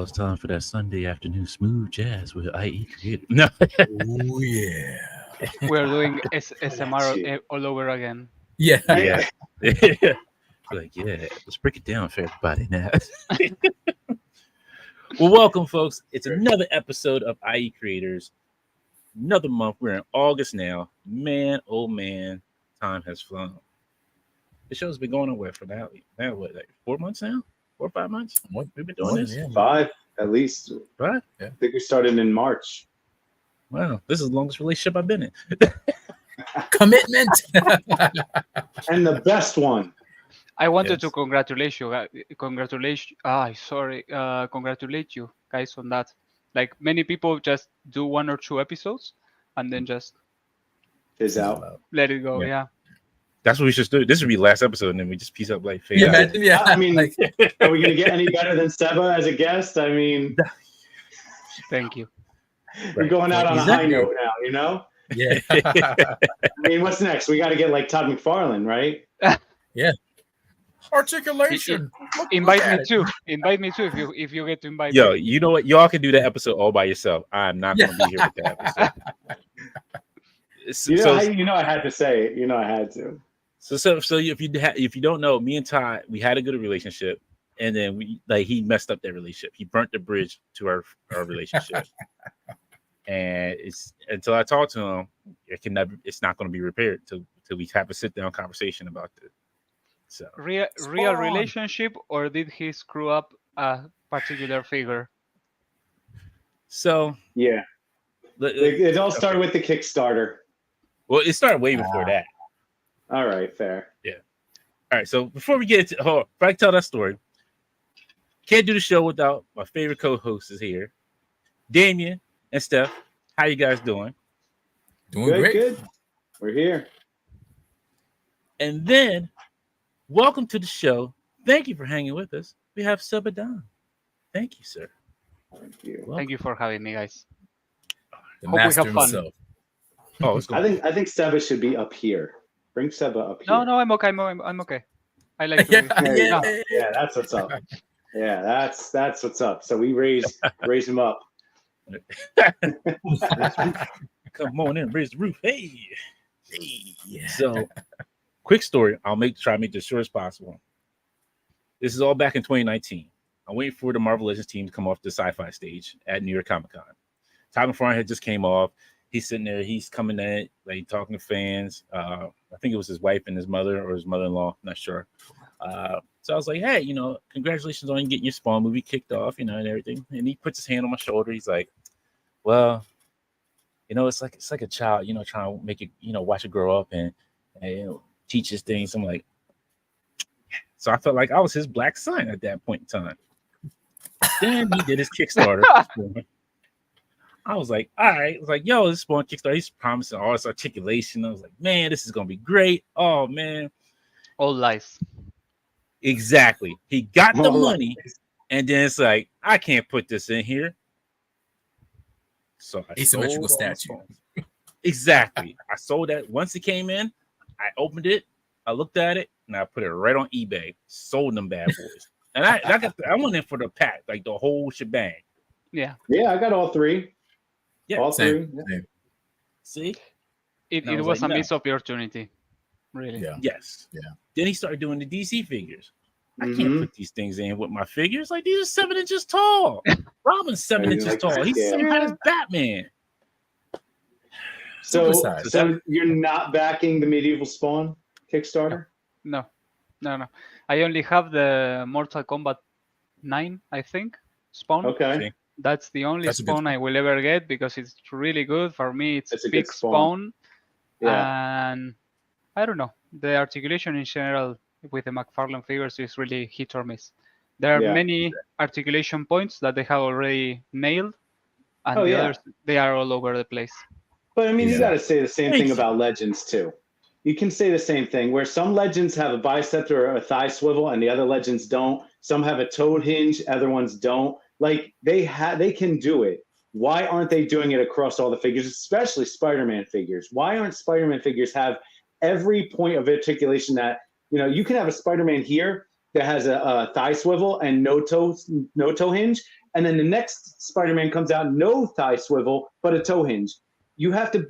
it's time for that Sunday afternoon smooth jazz with IE Creative. No, Oh yeah. We're doing SMR Shit. all over again. Yeah. yeah. Like, yeah, let's break it down for everybody now. Well, welcome, folks. It's another episode of IE Creators. Another month. We're in August now. Man, oh man, time has flown. The show's been going on for now what, like 4 months now? 4 or 5 months? We've been doing this? Yeah. 5 at least. Right? I think we started in March. Wow, this is the longest relationship I've been in. Commitment. And the best one. I wanted Yes. to congratulate you, congratulate you guys on that. Like many people just do 1 or 2 episodes and then just Is out. let it go. Yeah. Yeah. That's what we should do. This would be the last episode, and then we just piece up like fade Yeah, out. imagine, yeah. I mean, like, are we going to get any better than Seba as a guest? I mean, Thank you. we're going out on a high Exactly. note now, you know? yeah. I mean, what's next? We got to get like Todd McFarlane, right? Articulation. Invite me too. Invite me too if you get to invite Yo, me. you know what? Y'all can do that episode all by yourself. I'm not going to be here with that episode. You know I had to say it. You know I had to. So if you don't know, me and Todd, we had a good relationship, and then he messed up that relationship. He burnt the bridge to our relationship, and it's until I talk to him, it's not going to be repaired till we have a sit down conversation about this. So Real on. relationship, or did he screw up a particular figure? so Yeah. It all started with the Kickstarter. well, it started way before that. All right, fair. All right, so before we get into, before I tell that story, can't do the show without my favorite co-hosts is here, Damien and Steph. How you guys doing? Doing Good, great. good. We're here. And then, welcome to the show. Thank you for hanging with us. We have Seba Dom. Thank you, sir. Thank you. Welcome. Thank you for having me, guys. The Hope we master have fun. himself. Oh, it's going. I think Seba should be up here. Bring Seba up here. No, I'm okay. I'm okay. I like to. Yeah. Yeah, that's what's up. Yeah, that's what's up. So we raise him up. Come on in, raise the roof. Hey. Yeah. So, quick story. Try to make this short as possible. This is all back in 2019. I'm waiting for the Marvel Legends team to come off the sci-fi stage at New York Comic Con. Todd McFarlane had just came off. He's sitting there. He's coming in, like talking to fans. I think it was his wife and his mother or his mother-in-law. Not sure. So I was like, hey, congratulations on getting your Spawn movie kicked off, and everything. And he puts his hand on my shoulder. He's like, well, it's like a child, trying to make it, watch it grow up and teach his things. I'm like, so I felt like I was his black son at that point in time. Then he did his Kickstarter. I was like, all right. I was like, yo, this Spawn Kickstarter. He's promising all this articulation. I was like, man, this is gonna be great. Oh man, All lies. exactly. He got the All money, and then it's like, I can't put this in here. So I Asymmetrical sold all my statue. Spawns. Exactly. I sold that once it came in. I opened it. I looked at it, and I put it right on eBay. Sold them bad boys. And I went in for the pack, like the whole shebang. Yeah. Yeah, I got all 3. Yeah, all Same. 3. Same. See? It And I was was like, a no. missed opportunity. Really. Yeah. Yes. Yeah. Then he started doing the DC figures. I can't Mhm. put these things in with my figures. Like, these are 7 inches tall. Robin's 7 Yeah, inches like, tall. He's yeah. some height as Batman. So Supersize. you're not backing the Medieval Spawn Kickstarter? No. I only have the Mortal Kombat 9, I think, Spawn. Okay. See? That's the only That's a good Spawn I will ever get because it's really good. For me, it's It's a big good Spawn. Yeah. And I don't know. The articulation in general with the McFarlane figures is really hit or miss. There are Yeah. many articulation points that they have already nailed, and Oh, the yeah. others, they are all over the place. But I mean, you Yeah. got to say the same thing Thanks. about Legends too. You can say the same thing where some Legends have a bicep or a thigh swivel, and the other Legends don't. Some have a toad hinge, other ones don't. Like they can do it. Why aren't they doing it across all the figures, especially Spider-Man figures? Why aren't Spider-Man figures have every point of articulation that you can have a Spider-Man here that has a thigh swivel and no toe hinge, and then the next Spider-Man comes out, no thigh swivel, but a toe hinge. You have to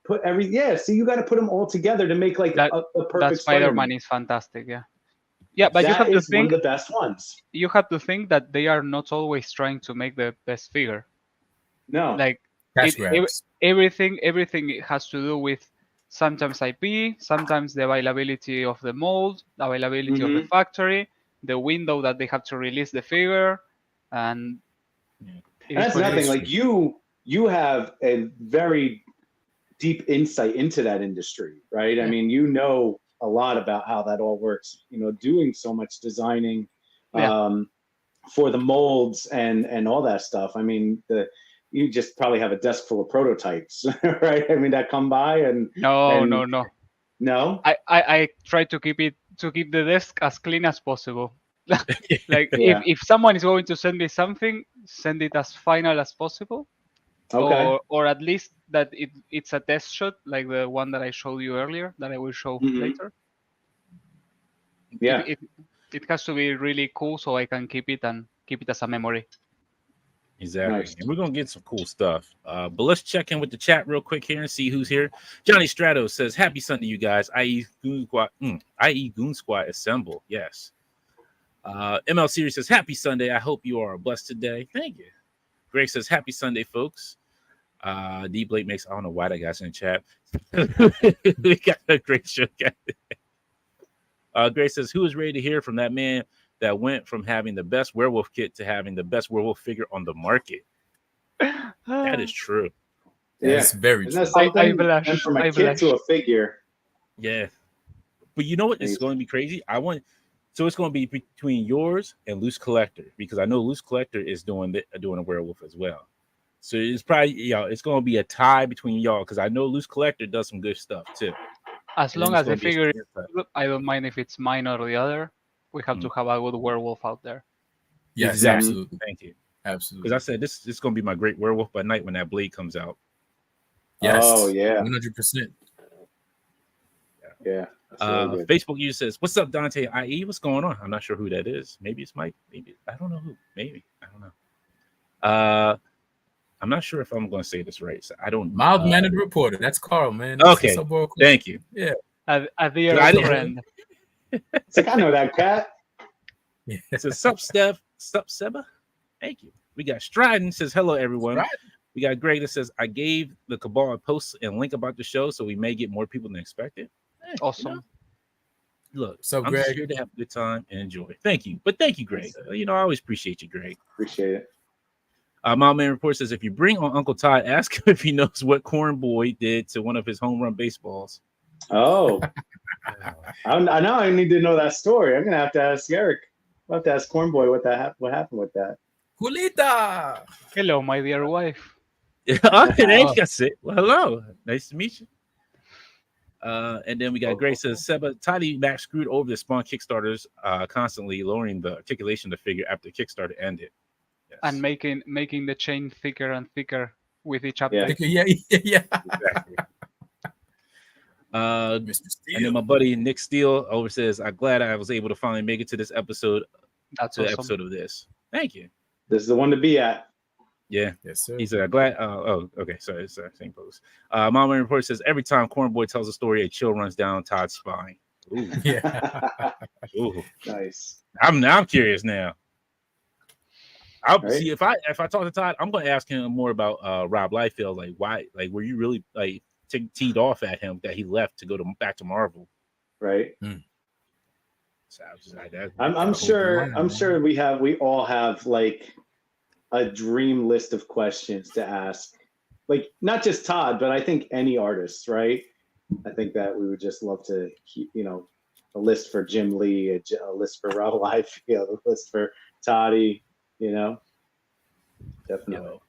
put so you got to put them all together to make like That- a That perfect Spider-Man Spider-Man. is fantastic. Yeah, but you That have to is one think of the best ones. that they are not always trying to make the best figure. No, Like Cash it, grabs. everything has to do with sometimes IP, sometimes the availability of the mold, the availability of the factory, the window that they have to release the figure, and it and is that's what it nothing. is. Like you have a very deep insight into that industry, right? I Yeah. mean, you know a lot about how that all works. You know, doing so much designing for the molds and all that stuff. I mean, you just probably have a desk full of prototypes, right? I mean, that come by and No. no. I try to keep the desk as clean as possible. Like Yeah. if someone is going to send me something, send it as final as possible. Okay. Or at least that it's a test shot like the one that I showed you earlier that I will show later. Yeah. It has to be really cool so I can keep it as a memory. Exactly. Nice. And we're gonna get some cool stuff. But let's check in with the chat real quick here and see who's here. Johnny Strato says, "Happy Sunday, you guys. I.e. Goon Squad. I.e. Goon Squad assemble. Yes." ML Series says, "Happy Sunday. I hope you are blessed today. Thank you." Greg says, "Happy Sunday, folks." D Blake makes, I don't know why that guy's in the chat. We got a great show. Greg says, "Who is ready to hear from that man that went from having the best werewolf kit to having the best werewolf figure on the market?" That is true. That's very Isn't true. that something? I blush. And from a I kid blush. to a figure. Yeah. But you know what? It's going to be crazy. So it's going to be between yours and Loose Collector, because I know Loose Collector is doing a werewolf as well. So it's probably it's going to be a tie between y'all, because I know Loose Collector does some good stuff too. As And long then as the it's gonna be a figure is stiff fight. good, I don't mind if it's mine or the other. We have to have a good werewolf out there. Yes, Exactly. absolutely. Thank you. Absolutely. Because I said this is going to be my great werewolf by night when that blade comes out. Yes. Oh yeah. 100%. Yeah. That's really good. Facebook user says, "What's up, Dante? IE, what's going on?" I'm not sure who that is. Maybe it's Mike. Maybe I don't know who. Maybe I don't know. I'm not sure if I'm going to say this right. So I don't. Mild mannered reporter. That's Carl, man. Okay. Thank you. Yeah. A dear I old didn't- friend. It's like, I know that cat. Yeah. It says, "Sup, Steph? Sup, Seba?" Thank you. We got Stridon says, "Hello, everyone." Stridon. We got Greg that says, "I gave the Cabal a post and link about the show, so we may get more people than expected." Hey, Awesome. Look, So, I'm just Greg. here to have a good time and enjoy. Thank you. But thank you, Greg. I always appreciate you, Greg. Appreciate it. My man report says, "If you bring on Uncle Todd, ask him if he knows what Corn Boy did to one of his home run baseballs." Oh. I know I need to know that story. I'm gonna have to ask Eric. I'll have to ask Cornboy what happened with that. Julita. Hello, my dear wife. That's it. Well, hello. Nice to meet you. And then we got Grace says, "Seba, Toddy Max screwed over the Spawn Kickstarters, constantly lowering the articulation of the figure after Kickstarter ended." Yes. And making the chain thicker and thicker with each update. Yeah. Exactly. Mr. And then my buddy Nick Steele over says, "I'm glad I was able to finally make it to this episode, That's to the awesome. episode of this." Thank you. This is the one to be at. Yeah. Yes, sir. He said, "I'm glad." Okay. Sorry. It's the same post. Mama Report says, "Every time Corn Boy tells a story, a chill runs down Todd's spine." Ooh. Yeah. Ooh. Nice. I'm curious now. I'll Right. see if I talk to Todd, I'm going to ask him more about Rob Liefeld. Like, why? Like, were you really like teed off at him that he left to go back to Marvel? Right. So I was just like that. I'm sure we all have like a dream list of questions to ask. Like not just Todd, but I think any artist, right? I think that we would just love to keep, a list for Jim Lee, a list for Rob Liefeld, a list for Toddy, Definitely.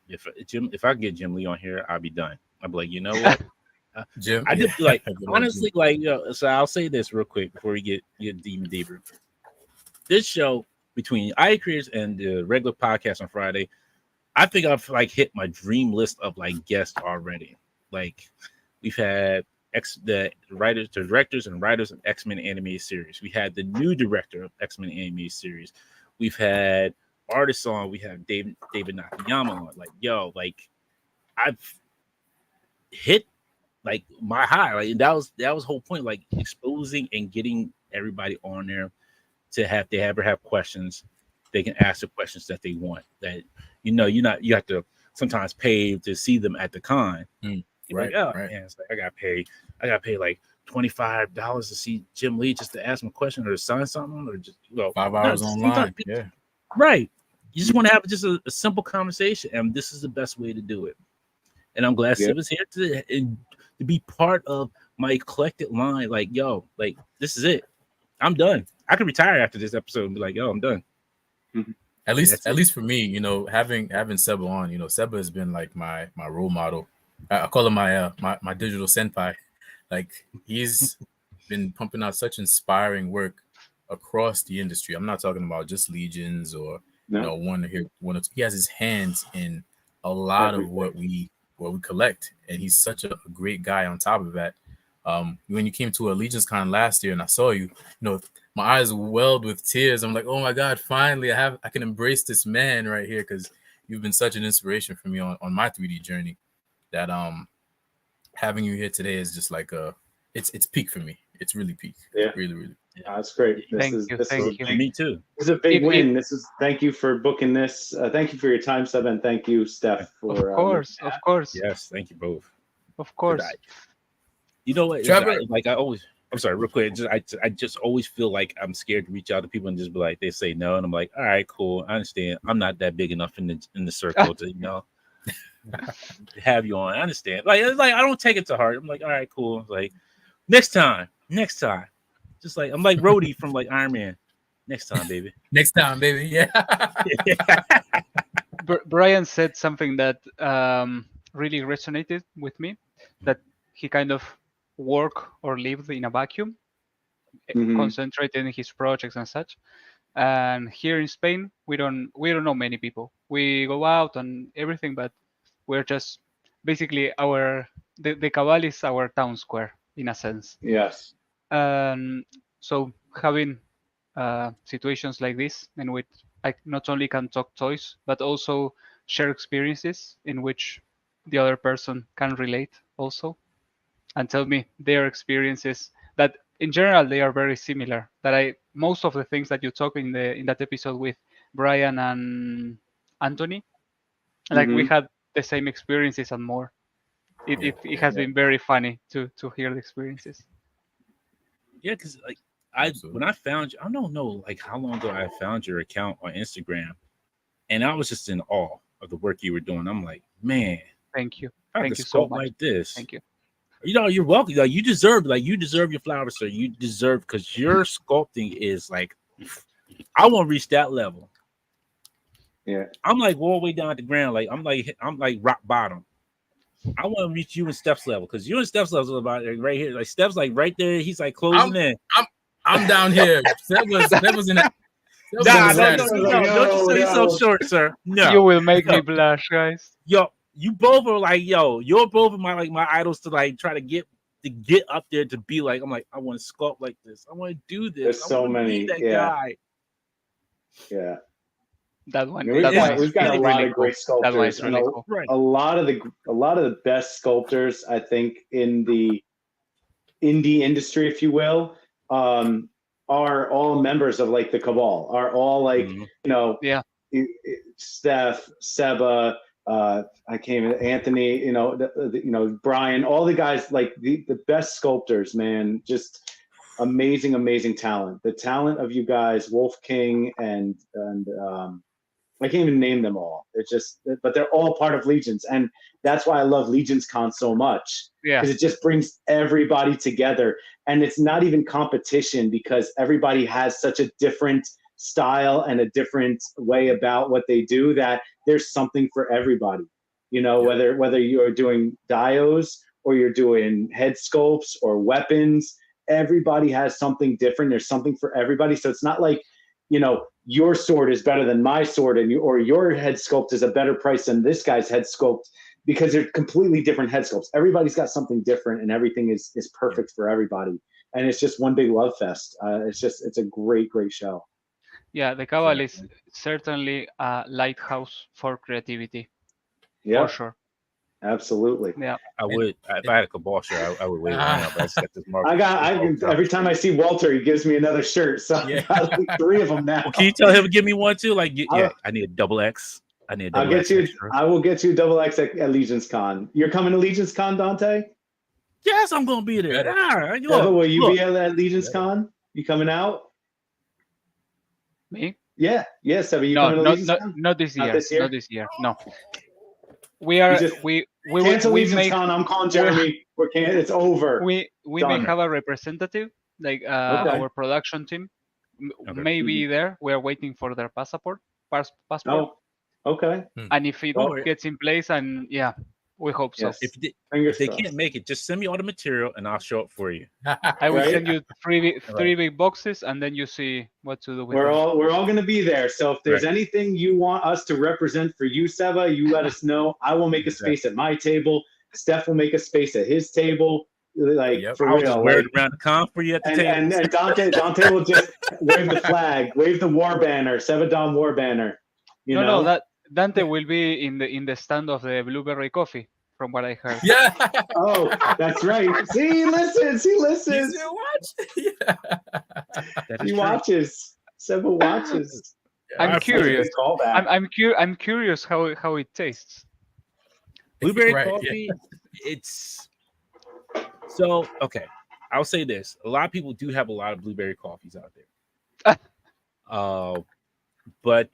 If I get Jim Lee on here, I'll be done. I'll be like, you know what? Jim, I just like I love honestly, Jim. like so I'll say this real quick before we get deeper. This show between IA Creators and the regular podcast on Friday, I think I've like hit my dream list of like guests already. Like we've had the directors and writers of X-Men animated series. We had the new director of X-Men animated series. We've had artists on. We have David Nakayama on. Like, yo, like I've hit like my high. Like that was the whole point, like exposing and getting everybody on there to have they ever have questions, they can ask the questions that they want. That you have to sometimes pay to see them at the con. Right, Like, oh right. man, it's like I got paid like $25 to see Jim Lee just to ask him a question or to sign something or just 5 hours online. Yeah. Right. You just want to have just a simple conversation, and this is the best way to do it. And I'm glad Seba's here to be part of my eclectic line. Like, yo, like this is it. I'm done. I can retire after this episode and be like, yo, I'm done. At least for me, having Seba on, Seba has been like my role model. I call him my digital senpai. Like he's been pumping out such inspiring work across the industry. I'm not talking about just Legions or one or two. He has his hands in a lot of what we collect, and he's such a great guy on top of that. When you came to a Legions Con last year and I saw you, my eyes welled with tears. I'm like, oh my God, finally I can embrace this man right here, because you've been such an inspiration for me on my 3D journey that having you here today is just like it's peak for me. It's really peak. Yeah. Really, really. That's great. Thank you. Me too. This is a big win. Thank you for booking this. Thank you for your time, Seba, and thank you, Steph, for Of course. Yes, thank you both. Of course. You know what? I'm sorry, real quick. I just always feel like I'm scared to reach out to people and just be like, they say no, and I'm like, all right, cool, I understand. I'm not that big enough in the circle to have you on. I understand. Like I don't take it to heart. I'm like, all right, cool. Like next time. Just like I'm like Rhodey from like Iron Man. Next time, baby. Next time, baby. Yeah. Brian said something that really resonated with me, that he kind of worked or lived in a vacuum, concentrated in his projects and such. And here in Spain, we don't know many people. We go out and everything, but we're just basically the Cabal is our town square in a sense. Yes. So having situations like this in which I not only can talk toys, but also share experiences in which the other person can relate also, and tell me their experiences that in general they are very similar. That most of the things that you talk in that episode with Brian and Anthony, like we had the same experiences and more. It has been very funny to hear the experiences. Yeah, because like when I found you, I don't know like how long ago I found your account on Instagram, and I was just in awe of the work you were doing. I'm like, man, thank you. Thank you so much. Like this. Thank you. You're welcome. Like you deserve your flowers, sir. You deserve, because your sculpting is like, I want to reach that level. Yeah. I'm like all the way down at the ground. Like I'm like rock bottom. I want to reach you and Steph's level, because you and Steph's level is about right here. Like Steph's like right there. He's like closing in. I'm down here. Steph was in that. Don't you say so short, sir. No. You will make me blush, guys. Yo, you both are like, you're both of my idols to like try to get up there to be like, I'm like, I want to sculpt like this. I want to do this. There's so many. That guy. Yeah. That one. We've got really, a lot really of great sculptors. Really cool. Right. A lot of the best sculptors, I think, in the indie industry, if you will, are all members of like the Cabal. Are all like Steph, Seba, I came Anthony, Brian, all the guys, like the best sculptors, man. Just amazing talent. The talent of you guys, Wolf King and I can't even name them all. It's just, but they're all part of Legions, and that's why I love Legions Con so much. Yeah, because it just brings everybody together, and it's not even competition, because everybody has such a different style and a different way about what they do, that there's something for everybody. Whether you're doing dios or you're doing head sculpts or weapons, everybody has something different. There's something for everybody. So it's not like, your sword is better than my sword, or your head sculpt is a better price than this guy's head sculpt, because they're completely different head sculpts. Everybody's got something different, and everything is perfect for everybody. And it's just one big love fest. It's a great show. Yeah, the Cabal is certainly a lighthouse for creativity, Yeah, for sure. absolutely. Yeah. I would if I had a Cabal shirt, I would wear it right now. But I just got this Marvel. Every time I see Walter, he gives me another shirt. So Yeah. I got like 3 of them now. Well, can you tell him to give me one too? Like, yeah, I need a double X. I need a double I'll X get you. extra. I will get you double X at Legion's Con. You're coming to Legion's Con, Dante? Yes, I'm gonna be there. Seba, will you be at Legion's Con? You coming out? Me? Yeah, Seba, you No, coming to Legion's Con? not this year. Not this year? Not this year. No. We are just we Cancel we Legion's make Con. I'm calling Jeremy. It's over. we Done. may have a representative, like Okay. our production team Okay. may be there. We are waiting for their passport. Oh, okay. And if it Don't worry. gets in place, and yeah, we hope so. Yes. If they can't make it, just send me all the material and I'll show up for you. I will Right. send you three big boxes, and then you see what to do with We're them. all going to be there. So if there's anything you want us to represent for you, Seba, you let us know. I will make a space at my table. Steph will make a space at his table. Like for I'll real. just wear it around the con for you at the table. And Dante will just wave the flag, wave the war banner, Seba Dom war banner. No, that Dante will be in the stand of the blueberry coffee, from what I heard. Yeah. Oh, that's right. See, he listens. He listens. Yeah. He watches. Seba watches. I'm curious. Callback. I'm curious how it tastes. Blueberry coffee, it's so okay. I'll say this: a lot of people do have a lot of blueberry coffees out there. But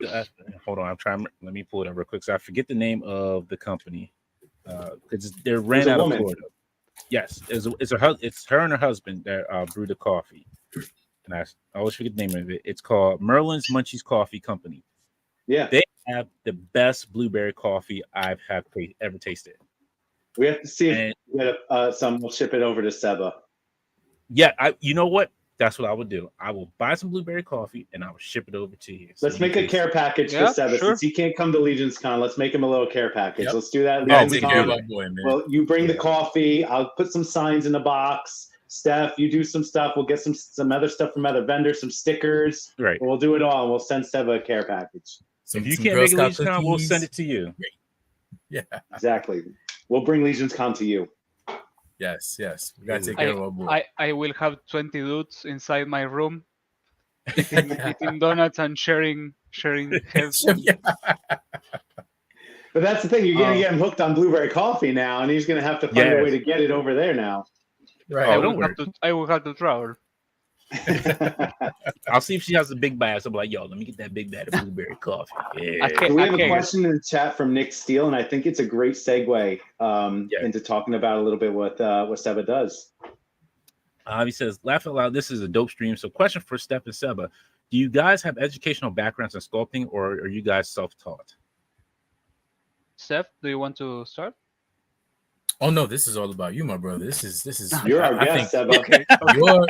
hold on, I'm trying. Let me pull it up real quick. So I forget the name of the company because they're ran out of Florida. Yes, it's her and her husband that brew the coffee, and I always forget the name of it. It's called Merlin's Munchies Coffee Company. Yeah, they have the best blueberry coffee I've ever tasted. We have to see if we get some. We'll ship it over to Seba. Yeah, you know what? That's what I would do. I will buy some blueberry coffee and I will ship it over to you. So let's make a care package for Seba. Since he can't come to Legion's Con, let's make him a little care package. Let's do that. Well, you bring the coffee. I'll put some signs in the box. Steph, you do some stuff. We'll get some other stuff from other vendors, some stickers. Right. We'll do it all, and we'll send Seba a care package. If you can't make a Legion's Con, we'll send it to you. Yeah. Exactly. We'll bring Legion's Con to you. Yes. We gotta take care of our boy. I will have 20 dudes inside my room eating donuts and sharing heads. But that's the thing. You're gonna get him hooked on blueberry coffee now, and he's gonna have to find a way to get it over there now. Right. I will have to travel. I'll see if she has a big bag. So I'm like, yo, let me get that big bag of blueberry coffee. Yeah. We have a question in the chat from Nick Steele, and I think it's a great segue into talking about a little bit what Seba does. He says, laugh out loud, this is a dope stream. So question for Steph and Seba. Do you guys have educational backgrounds in sculpting, or are you guys self-taught? Steph, do you want to start? Oh no, this is all about you, my brother. This is you're our guest, Seba. Your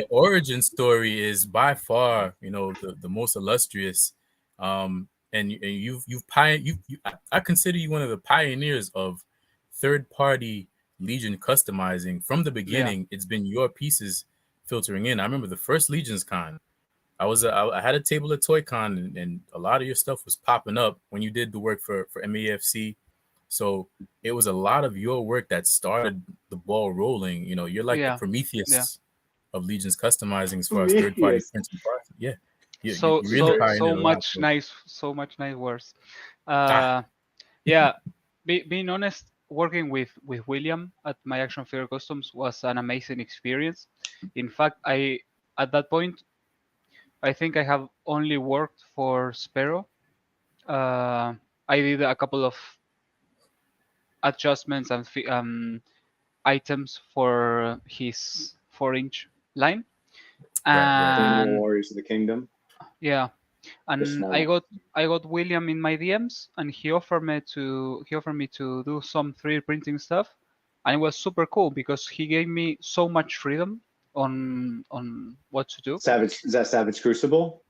origin story is by far, the most illustrious. And I consider you one of the pioneers of third-party Legion customizing. From the beginning, It's been your pieces filtering in. I remember the first Legion's Con. I had a table at ToyCon, and a lot of your stuff was popping up when you did the work for MAFC. So it was a lot of your work that started the ball rolling. You're like the Prometheus of Legion's customizing as far as third-party prints and parts. Yeah. So much nice words. Being honest, working with William at My Action Figure Customs was an amazing experience. In fact, at that point, I think I have only worked for Sparrow. I did a couple of adjustments and items for his 4-inch line. And Warriors of the Kingdom. Yeah. And I got William in my DMs, and he offered me to do some 3D printing stuff, and it was super cool because he gave me so much freedom on what to do. Is that Savage Crucible?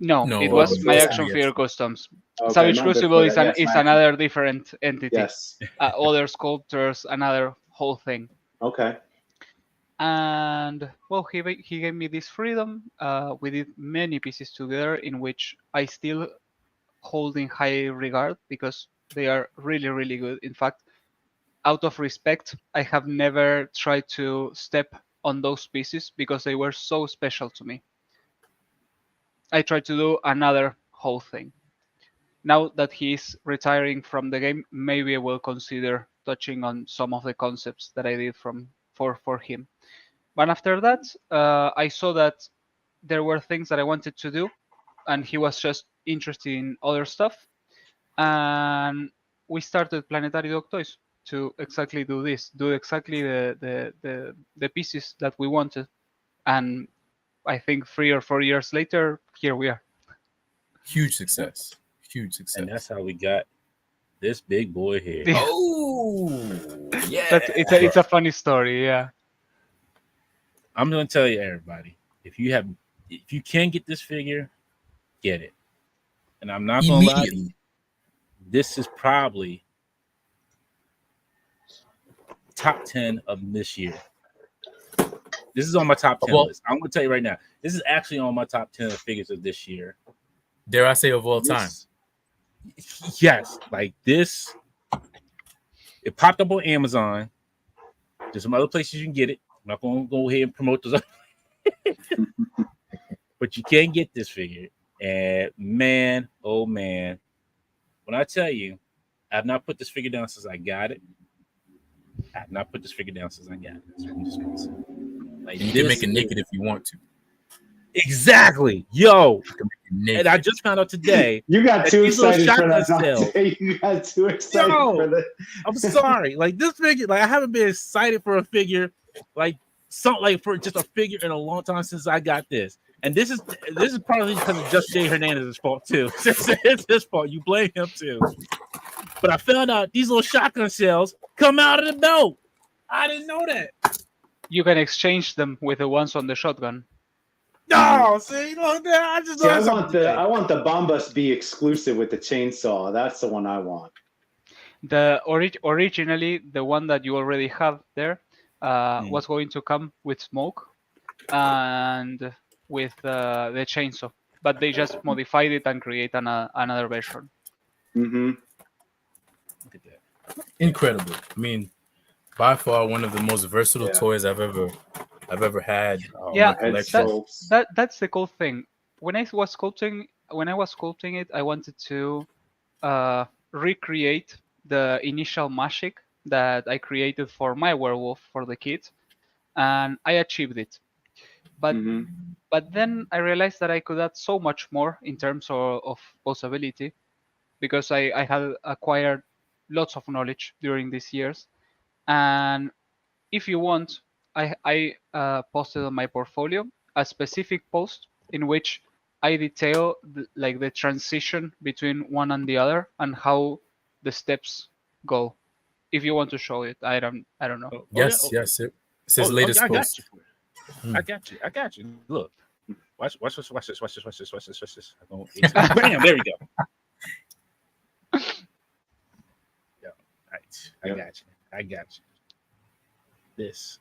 No, it was My Action Figure Customs. Okay, Savage Crucible is another different entity. Yes. Other sculptors, another whole thing. Okay. And well, he gave me this freedom. We did many pieces together in which I still hold in high regard because they are really, really good. In fact, out of respect, I have never tried to step on those pieces because they were so special to me. I tried to do another whole thing. Now that he's retiring from the game, maybe I will consider touching on some of the concepts that I did for him. But after that, I saw that there were things that I wanted to do, and he was just interested in other stuff. And we started Planetary Dog Toys to exactly do this, do exactly the pieces that we wanted. And I think 3 or 4 years later, here we are. Huge success. Huge success. And that's how we got this big boy here. Yeah. Oh, yeah. It's a funny story, yeah. I'm gonna tell you, everybody, if you can get this figure, get it. And I'm not gonna lie to you, Immediately. this is probably top 10 of this year. This is on my top 10 Well- list. I'm gonna tell you right now, this is actually on my top 10 of figures of this year. Dare I say of all time? Yes, like this. It popped up on Amazon. There's some other places you can get it. I'm not gonna go ahead and promote those, but you can get this figure. And man, oh man, when I tell you, I have not put this figure down since I got it. I have not put this figure down since I got it. That's what I'm just gonna say. Like, And you can this make it is- naked if you want to. Exactly, yo. You can make it naked. And I just found out today. You got And too these little excited for that. shotgun Dante. You got too excited Yo! for that. I'm sorry. Like this figure, like I haven't been excited for a figure like for just a figure in a long time since I got this. And this is probably because of just Jay Hernandez's fault too. It's his fault. You blame him too. But I found out these little shotgun shells come out of the belt. I didn't know that. You can exchange them with the ones on the shotgun. No, see, look there. I just See, I learned want something the today. I want the Bombus be exclusive with the chainsaw. That's the one I want. The originally the one that you already have there was going to come with smoke and with the chainsaw, but they just modified it and create another version. Mm-hmm. Look at that. Incredible. I mean, by far one of the most versatile Yeah. toys I've ever had. Oh, Yeah, my Head collection. sculpts. That's the cool thing. When I was sculpting it, I wanted to recreate the initial magic that I created for my werewolf for the kids, and I achieved it. But Mhm. but then I realized that I could add so much more in terms of possibility because I had acquired lots of knowledge during these years. And if you want, I posted on my portfolio a specific post in which I detail the transition between one and the other and how the steps go. If you want to show it, I don't know. Oh, Yes, yeah. yes. It says latest I got post. you. I got you. Look. Watch this. Bam, there we go. Yeah, right. I got you. This.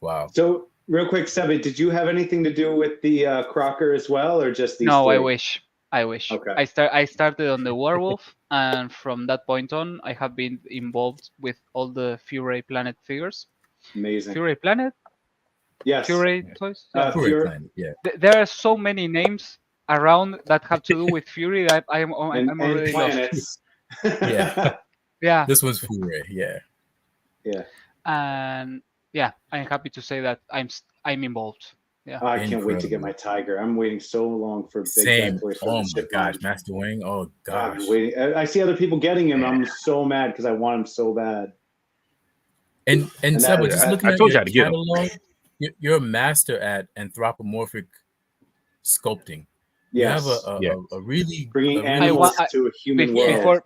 Wow. So, real quick, Seba, did you have anything to do with the Crocker as well, or just these? No, three? I wish. Okay. I started on the werewolf, and from that point on, I have been involved with all the Fury Planet figures. Amazing. Fury Planet, Yes. Fury Yeah. toys. Fury Fury- Planet, yeah. There are so many names around that have to do with Fury that I'm and already lost. planets. Yeah. Yeah, This one's Fury, yeah. Yeah. and yeah, I'm happy to say that I'm involved. I can't wait to get Incredible. my tiger. I'm waiting so long for Big Same. Bad Toys for Oh the my ship gosh, line. Master Wing. Oh I've gosh. been waiting. I see other people getting him. I'm so mad because I want him so bad. And And Seba, that- just I looking at told you your how to get 'em. catalog, you're a master at anthropomorphic sculpting. Yes. You have Yes. a really Bringing a really- animals I- to a human world.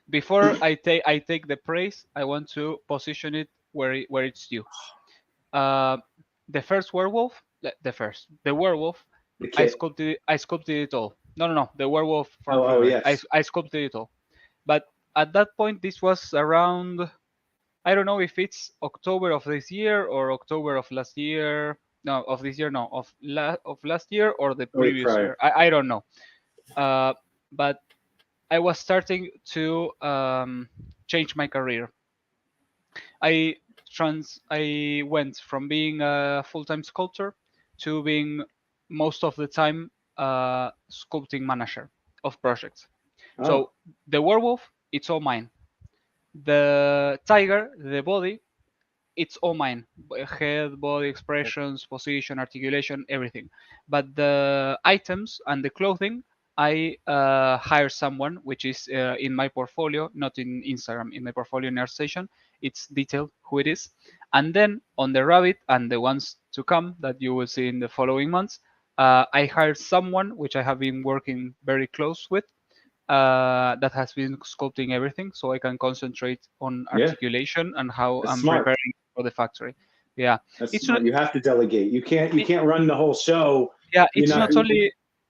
Before I take the praise, I want to position it where it's due. The first werewolf, the werewolf, The I kid. sculpted it all. No, the werewolf from Oh, Fury. yes. I sculpted it all. But at that point, this was around I don't know if it's October of this year or October of last year. No, of this year, no, of last year or the Wait, previous prior. year. I don't know. But I was starting to change my career. I went from being a full-time sculptor to being most of the time sculpting manager of projects. Oh, So the werewolf, it's all mine. The tiger, the body, it's all mine. Head, body, expressions, position, articulation, everything. But the items and the clothing, I hire someone, which is in my portfolio, not in Instagram, in my portfolio in ArtStation. It's detailed who it is. And then on the rabbit and the ones to come that you will see in the following months, I hired someone which I have been working very close with, that has been sculpting everything, so I can concentrate on Yeah. articulation and how That's I'm smart. preparing for the factory. Yeah, that's it's smart. not. You have to delegate. You can't run the whole show. Yeah, You're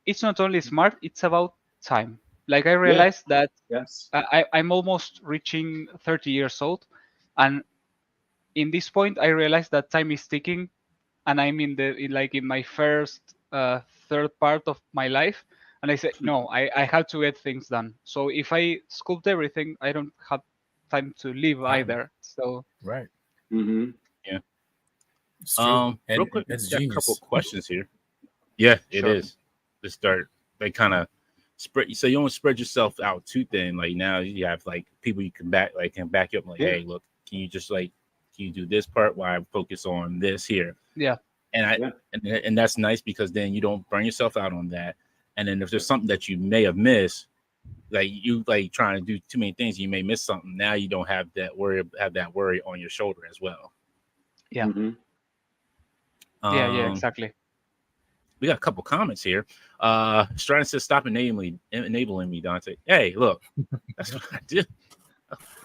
it's not only smart. It's about time. Like I Yeah. realized that Yes. I'm almost reaching 30 years old, and in this point, I realized that time is ticking, and I'm in my first third part of my life, and I said no, I have to get things done. So if I sculpt everything, I don't have time to live either. So Right. Mm-hmm. It's true. Real And quick, that's got a couple genius. questions here. Yeah, it Sure. is. To start, they kind of spread. So you don't spread yourself out too thin. Like now, you have like people you can back you up. Like, Yeah. hey, look, can you do this part while I focus on this here? Yeah. And and that's nice because then you don't burn yourself out on that. And then if there's something that you may have missed, like you like trying to do too many things, you may miss something. Now you don't have that worry on your shoulder as well. Yeah. Mm-hmm. Yeah, exactly. We got a couple comments here. Stratton says, "Stop enabling me, Dante." Hey, look, that's what I do.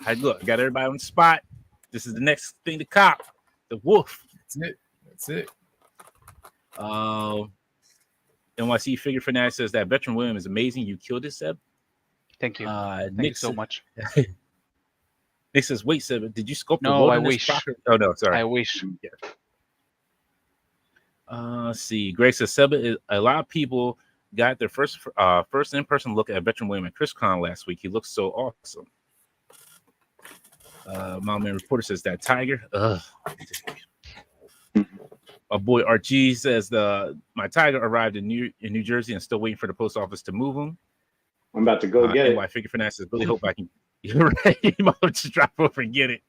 I got everybody on the spot. This is the next thing to cop. The wolf. That's it. NYC Figure Fanatic says that Veteran William is amazing. You killed it, Seb. Thank you. Thank Nick you so much. Nick says, "Wait, Seb, did you sculpt the No, I wilderness wish. prophet?" Oh no, sorry. I wish. Let's see. Greg says, "Seba, a lot of people got their first in-person look at Veteran William at ChrisCon last week. He looks so awesome." My man reporter says that tiger. Ugh. My boy Archie says my tiger arrived in New Jersey and still waiting for the post office to move him. I'm about to go get it. NY Figure Finance says, really hope I can. You're right. You might just drop over and get it.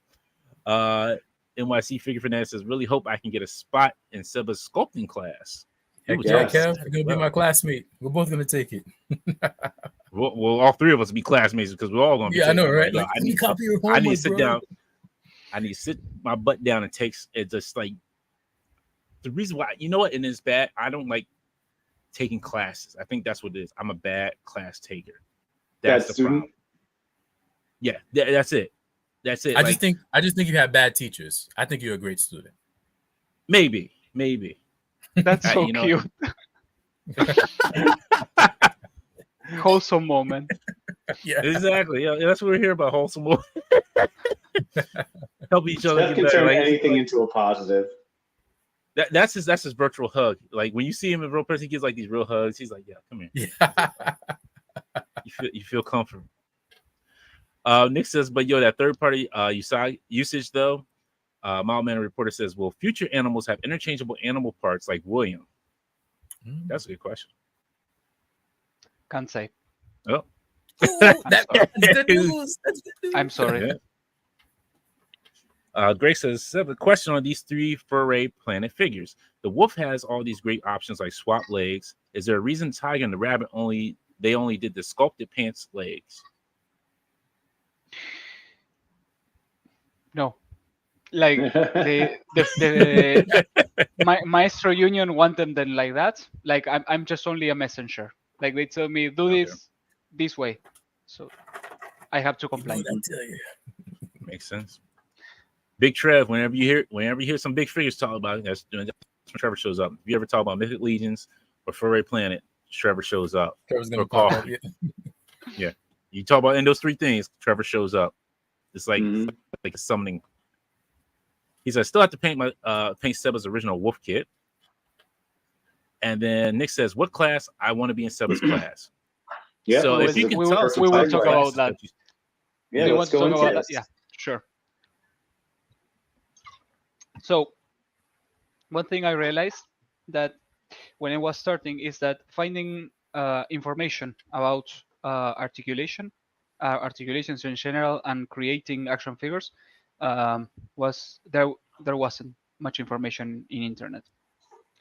NYC Figure Finance says, really hope I can get a spot in Seba's sculpting class. Heck yeah, Kev, you're gonna be my classmate. We're both gonna take it. Well, all three of us will be classmates because we're all gonna be. Yeah, I know, right? Like, I need to sit down. I need to sit my butt down and take it. Just like the reason why, you know what? And it's bad. I don't like taking classes. I think that's what it is. I'm a bad class taker. That's the student. problem. Yeah, that's it. That's it. I just think you have bad teachers. I think you're a great student. Maybe. That's so cute. Wholesome moment. Yeah, exactly. Yeah, that's what we're here about. Wholesome moment. Help each other. That can turn anything into a positive. That's his virtual hug. Like when you see him in real person, he gives like these real hugs. He's like, "Yeah, come here." Yeah. You feel comfortable. Nick says, "But that third party usage though." Mild Manner Reporter says, "Will future animals have interchangeable animal parts like William?" That's a good question. Can't say. Oh, that's good news. That's good news. I'm sorry. Yeah. Greg says, "A question on these three Furry Planet figures. The wolf has all these great options like swap legs. Is there a reason Tiger and the rabbit only did the sculpted pants legs?" No, like the Maestro Union want them then like that. Like I'm just only a messenger. Like they tell me do this way, so I have to comply. Makes sense. Big Trev, whenever you hear some big figures talk about it, that's when Trevor shows up. If you ever talk about Mythic Legions or Furry Planet, Trevor shows up. Trevor's gonna pop up, yeah. You talk about in those three things, Trevor shows up. It's like like a summoning He said, still have to paint Seba's original wolf kit. And then Nick says, what class? I want to be in Seba's class. Yeah. So if you can tell us, we will talk about that. Yeah, you let's want to go talk into about that? this. Yeah, sure. So one thing I realized that when I was starting is that finding information about articulations in general, and creating action figures was there. There wasn't much information in internet.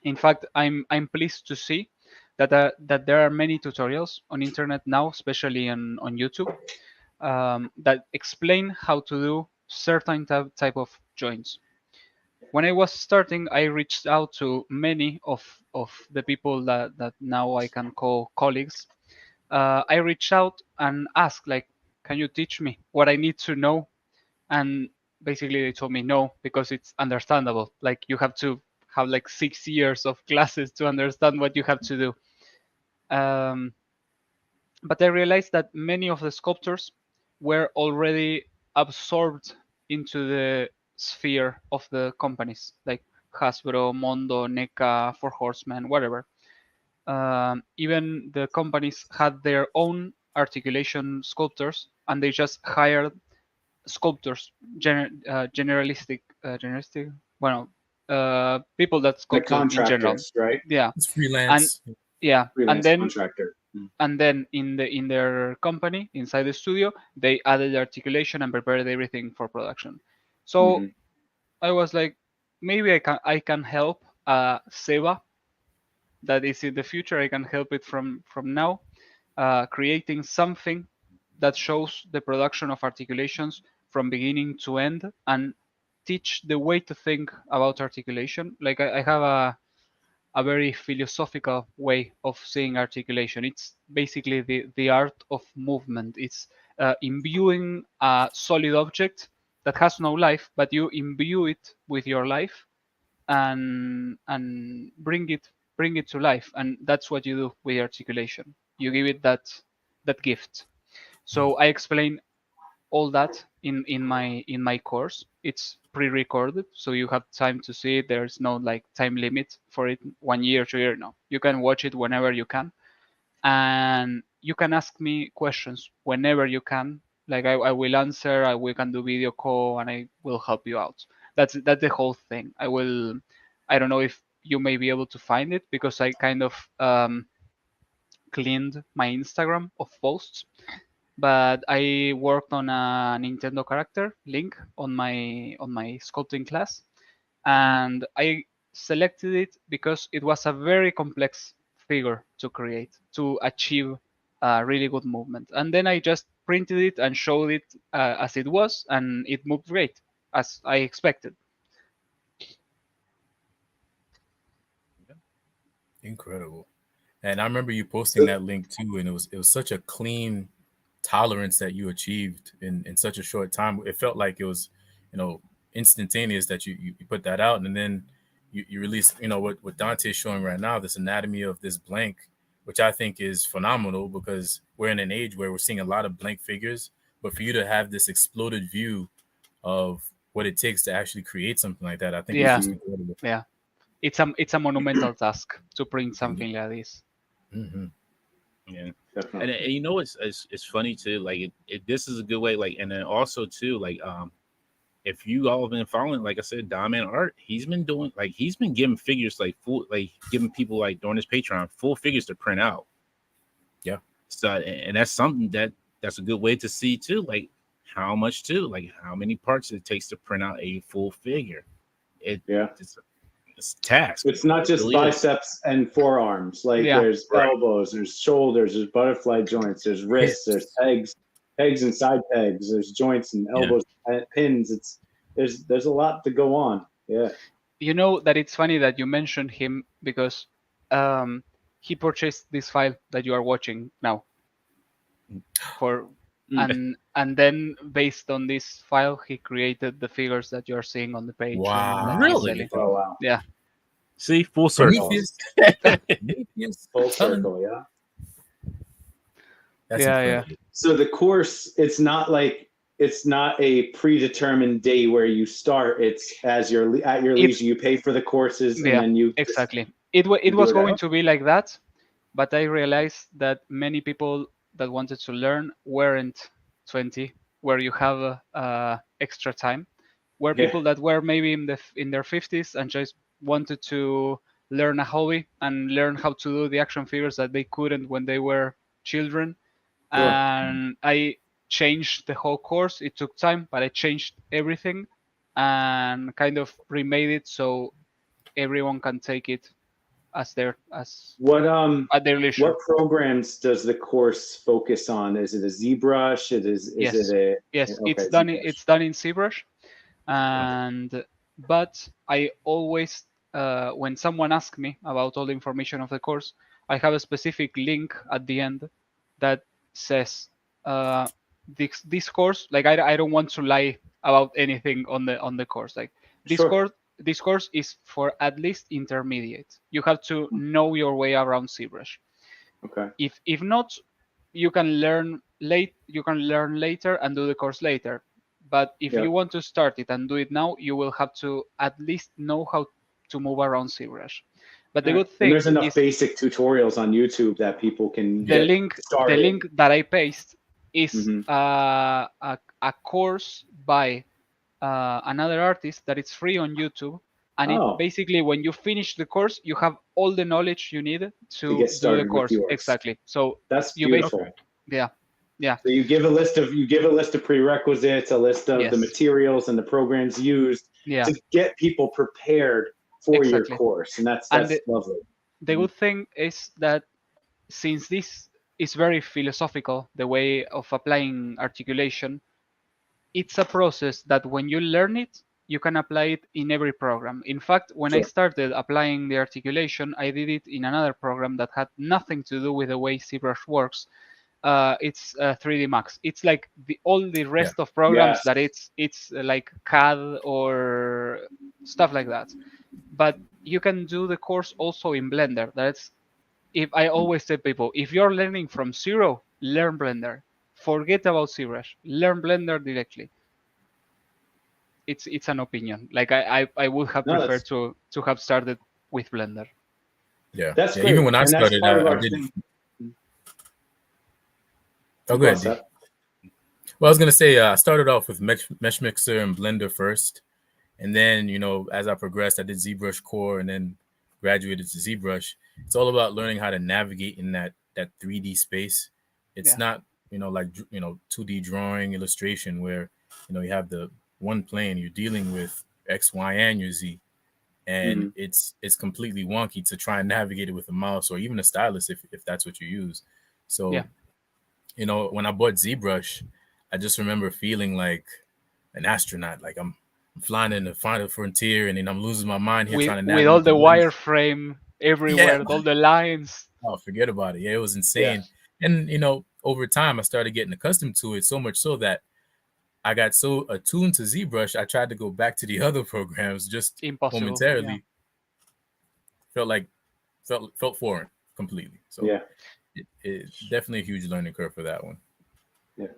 In fact, I'm pleased to see that there are many tutorials on internet now, especially on YouTube, that explain how to do certain type of joints. When I was starting, I reached out to many of the people that now I can call colleagues. I reached out and asked, like, can you teach me what I need to know? And basically they told me no, because it's understandable. Like, you have to have like 6 years of classes to understand what you have to do. But I realized that many of the sculptors were already absorbed into the sphere of the companies, like Hasbro, Mondo, NECA, Four Horsemen, whatever. Even the companies had their own articulation sculptors, and they just hired sculptors, generalistic, well, people that Like sculpt in general. contractors, right? Yeah, It's and freelance. yeah, Freelance and contractor. then in their company, inside the studio, they added the articulation and prepared everything for production. So Mhm. I was like, maybe I can help Seba, that is in the future. I can help it from now, creating something that shows the production of articulations from beginning to end, and teach the way to think about articulation. Like, I have a very philosophical way of seeing articulation. It's basically the art of movement. It's imbuing a solid object that has no life, but you imbue it with your life, and bring it to life. And that's what you do with articulation. You give it that gift. So I explain all that in my course. It's pre-recorded, so you have time to see it. There's no like time limit for it, 1 year, 2 year. No, you can watch it whenever you can, and you can ask me questions whenever you can. Like, I will answer. We can do video call, and I will help you out. That's the whole thing. I don't know if you may be able to find it, because I kind of cleaned my Instagram of posts, but I worked on a Nintendo character, Link, on my sculpting class, and I selected it because it was a very complex figure to create to achieve a really good movement. And then I just printed it and showed it as it was, and it moved great, as I expected. Incredible. And I remember you posting that link too, and it was such a clean tolerance that you achieved in such a short time. It felt like it was, instantaneous that you put that out, and then you release, what Dante is showing right now, this anatomy of this blank, which I think is phenomenal, because we're in an age where we're seeing a lot of blank figures, but for you to have this exploded view of what it takes to actually create something like that, I think Yeah. it's just incredible. Yeah, it's a monumental task to print something like this. Mm-hmm. Yeah. Definitely. And you know, it's funny too. Like this is a good way. Like, and then also too, like if you all have been following, like I said, Dom and Art, he's been giving figures like full, like giving people like during his Patreon full figures to print out. Yeah. So, and that's something that's a good way to see too, like how much too, like how many parts it takes to print out a full figure. It's a task. It's not just really biceps and forearms. Like, there's elbows, there's shoulders, there's butterfly joints, there's wrists, there's pegs and side pegs, there's joints and elbows, pins. There's a lot to go on. Yeah. You know that it's funny that you mentioned him, because he purchased this file that you are watching now and then based on this file he created the figures that you're seeing on the page. Wow. And Really? Oh wow. Yeah. See, full circle. Full circle. Yeah. That's Yeah, incredible. So the course, it's not like it's not a predetermined day where you start. It's at your leisure. You pay for the courses, and then you exactly. It was going to be like that, but I realized that many people that wanted to learn weren't 20, where you have extra time. Were people that were maybe in their 50s and just wanted to learn a hobby and learn how to do the action figures that they couldn't when they were children. Sure. And I changed the whole course. It took time, but I changed everything and kind of remade it so everyone can take it at their leisure. What programs does the course focus on? Is it a ZBrush? Yes, it's done in ZBrush. And but I always when someone asks me about all the information of the course, I have a specific link at the end that says this course, like I don't want to lie about anything on the course. Like this course is for at least intermediate. You have to know your way around ZBrush. Okay. If not, you can learn later and do the course later. But if you want to start it and do it now, you will have to at least know how to move around ZBrush. But the good thing there's enough basic tutorials on YouTube that people can the link that I paste is a course by another artist that it's free on YouTube. And it basically, when you finish the course, you have all the knowledge you need to do the course. Exactly. So that's beautiful. Yeah. So you give a list of prerequisites, a list of the materials and the programs used to get people prepared for your course, and that's lovely. The good thing is that since this is very philosophical, the way of applying articulation, it's a process that when you learn it, you can apply it in every program. In fact, when I started applying the articulation, I did it in another program that had nothing to do with the way ZBrush works. It's 3D Max. It's like all the rest of programs that it's like CAD or stuff like that. But you can do the course also in Blender. That's if I always tell people, if you're learning from zero, learn Blender. Forget about ZBrush. Learn Blender directly. It's an opinion. Like I would have preferred to have started with Blender. Yeah, that's great. Even when I started, I did. Oh, go ahead. Well, I was gonna say I started off with Mesh Mixer and Blender first, and then as I progressed, I did ZBrush Core, and then graduated to ZBrush. It's all about learning how to navigate in that 3D space. It's not like 2D drawing illustration where you have the one plane, you're dealing with X, Y, and your Z, and it's completely wonky to try and navigate it with a mouse or even a stylus if that's what you use. So when I bought ZBrush, I just remember feeling like an astronaut, like I'm flying in the final frontier, and then I'm losing my mind here trying to navigate with all the wireframe everywhere, all the lines. Oh, forget about it. Yeah, it was insane. And over time I started getting accustomed to it, so much so that I got so attuned to ZBrush, I tried to go back to the other programs just momentarily. Felt foreign completely. So it's definitely a huge learning curve for that one. Yeah,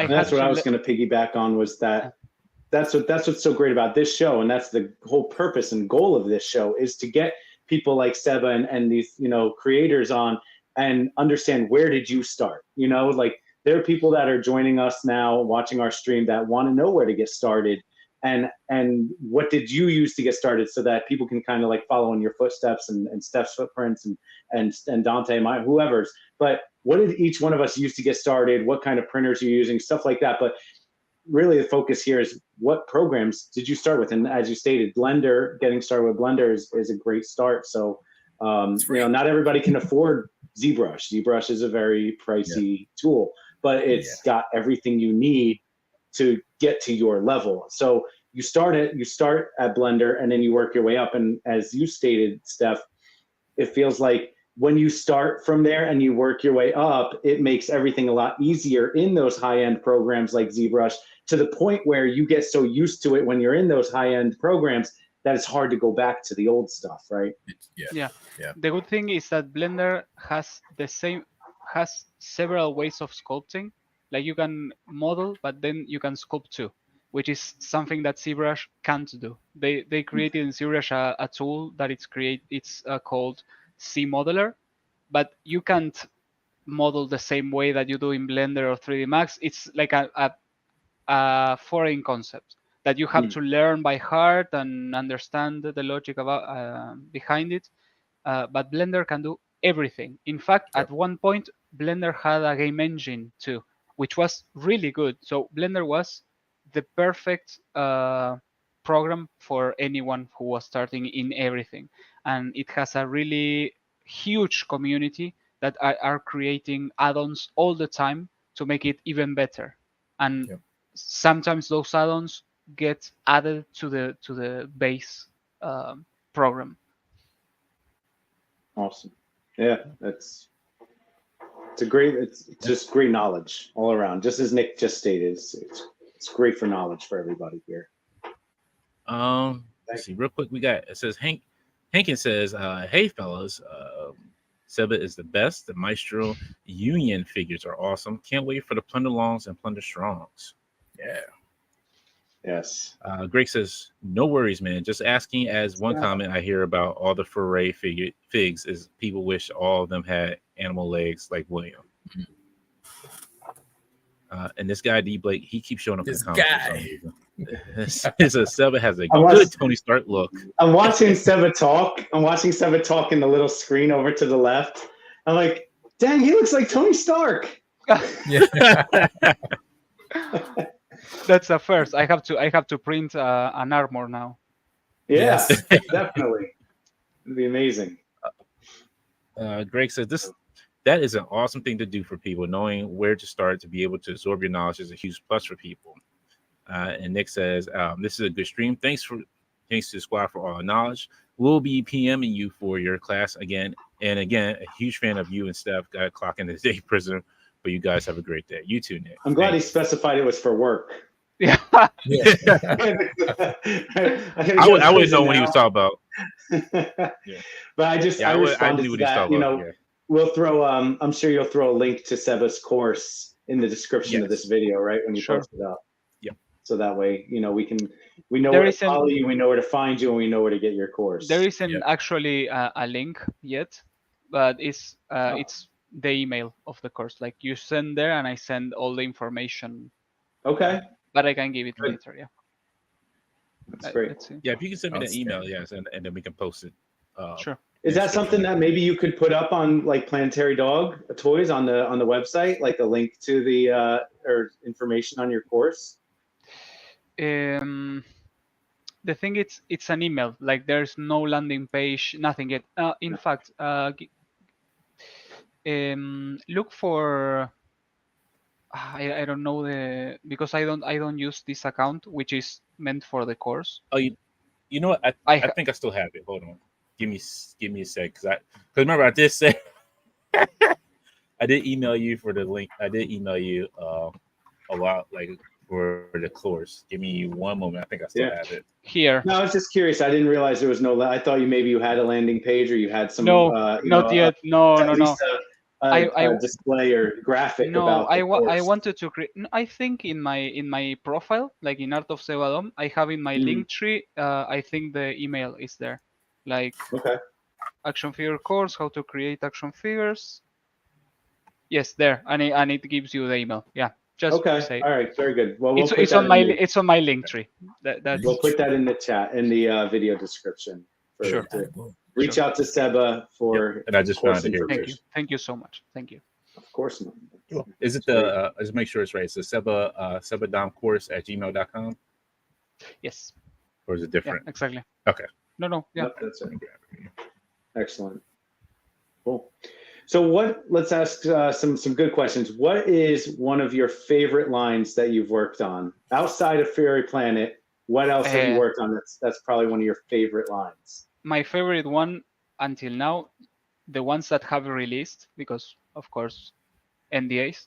that's what I was going to piggyback on. Was that's what's so great about this show, and that's the whole purpose and goal of this show, is to get people like Seba and these creators on and understand, where did you start? Like, there are people that are joining us now, watching our stream, that want to know where to get started, and what did you use to get started, so that people can kind of like follow in your footsteps and Steph's footprints and Dante, whoever's. But what did each one of us use to get started? What kind of printers you're using, stuff like that. But really, the focus here is, what programs did you start with? And as you stated, Blender, getting started with Blender is a great start. So not everybody can afford ZBrush. ZBrush is a very pricey tool, but it's got everything you need to get to your level. So you start at Blender, and then you work your way up. And as you stated, Steph, it feels like when you start from there and you work your way up, it makes everything a lot easier in those high-end programs like ZBrush, to the point where you get so used to it when you're in those high-end programs that it's hard to go back to the old stuff, right? Yeah. The good thing is that Blender has several ways of sculpting. Like you can model, but then you can sculpt too, which is something that ZBrush can't do. They created in ZBrush a tool that it's called C Modeler, but you can't model the same way that you do in Blender or 3D Max. It's like a foreign concept that you have to learn by heart and understand the logic about behind it. But Blender can do everything. In fact, at one point, Blender had a game engine too, which was really good. So Blender was the perfect program for anyone who was starting in everything. And it has a really huge community that are creating add-ons all the time to make it even better. And sometimes those add-ons get added to the base program. Awesome. Yeah, it's just great knowledge all around. Just as Nick just stated, it's great for knowledge for everybody here. Let's see real quick. It says Hankin says, "Hey fellas, Seba is the best. The Maestro Union figures are awesome. Can't wait for the Plunder Longs and Plunder Strongs." Yeah. Yes. Greg says, "No worries, man. Just asking." As one comment I hear about all the foray figs is people wish all of them had animal legs like William. And this guy D Blake, he keeps showing up in the comments for some reason. It says Seba has a good Tony Stark look. I'm watching Seba talk. I'm watching Seba talk in the little screen over to the left. I'm like, dang, he looks like Tony Stark. That's a first. I have to print an armor now. Yeah, definitely. It'd be amazing. Greg says that is an awesome thing to do for people. Knowing where to start to be able to absorb your knowledge is a huge plus for people. And Nick says, "This is a good stream. Thanks to the squad for all the knowledge. We'll be PMing you for your class again and again. A huge fan of you and Steph. Got clocking the day prison, but you guys have a great day. You too, Nick." I'm glad he specified it was for work. Yeah. I wouldn't know what he was talking about. But I responded to that. We'll throw. I'm sure you'll throw a link to Seba's course in the description of this video, right? When you post it up. Yeah. So that way, we know where to follow you, we know where to find you, and we know where to get your course. There isn't actually a link yet, but it's the email of the course. Like you send there, and I send all the information. Okay. But I can give it later. Yeah. That's great. Yeah, if you can send me that email, and then we can post it. Sure. Is that something that maybe you could put up on like Planetary Dog Toys on the website, like a link to the or information on your course? The thing it's an email. Like there's no landing page, nothing yet. In fact, look for. I don't know because I don't use this account, which is meant for the course. Oh, you know what? I think I still have it. Hold on. Give me a sec, because remember I did say I did email you for the link. I did email you a lot for the course. Give me one moment. I think I still have it here. No, I was just curious. I didn't realize there was no. I thought you had a landing page or you had some. No, not yet. No. A display or graphic. No, I wanted to create. I think in my profile, like in Art of Seba Dom, I have in my link tree. I think the email is there. Like action figure course, how to create action figures. Yes, there, and it gives you the email. Yeah, just say. All right, very good. Well, it's on my link tree. We'll put that in the chat in the video description. Sure. Reach out to Seba for. And I just found it here. Thank you so much. Thank you. Of course. Is it the? Let's make sure it's right. It's the Seba Dom course at gmail.com. Yes. Or is it different? Yeah, exactly. Okay. No. Yeah. That's it. Excellent. Cool. So let's ask some good questions. What is one of your favorite lines that you've worked on outside of Fairy Planet? What else have you worked on that's probably one of your favorite lines? My favorite one until now, the ones that have released, because of course NDAs,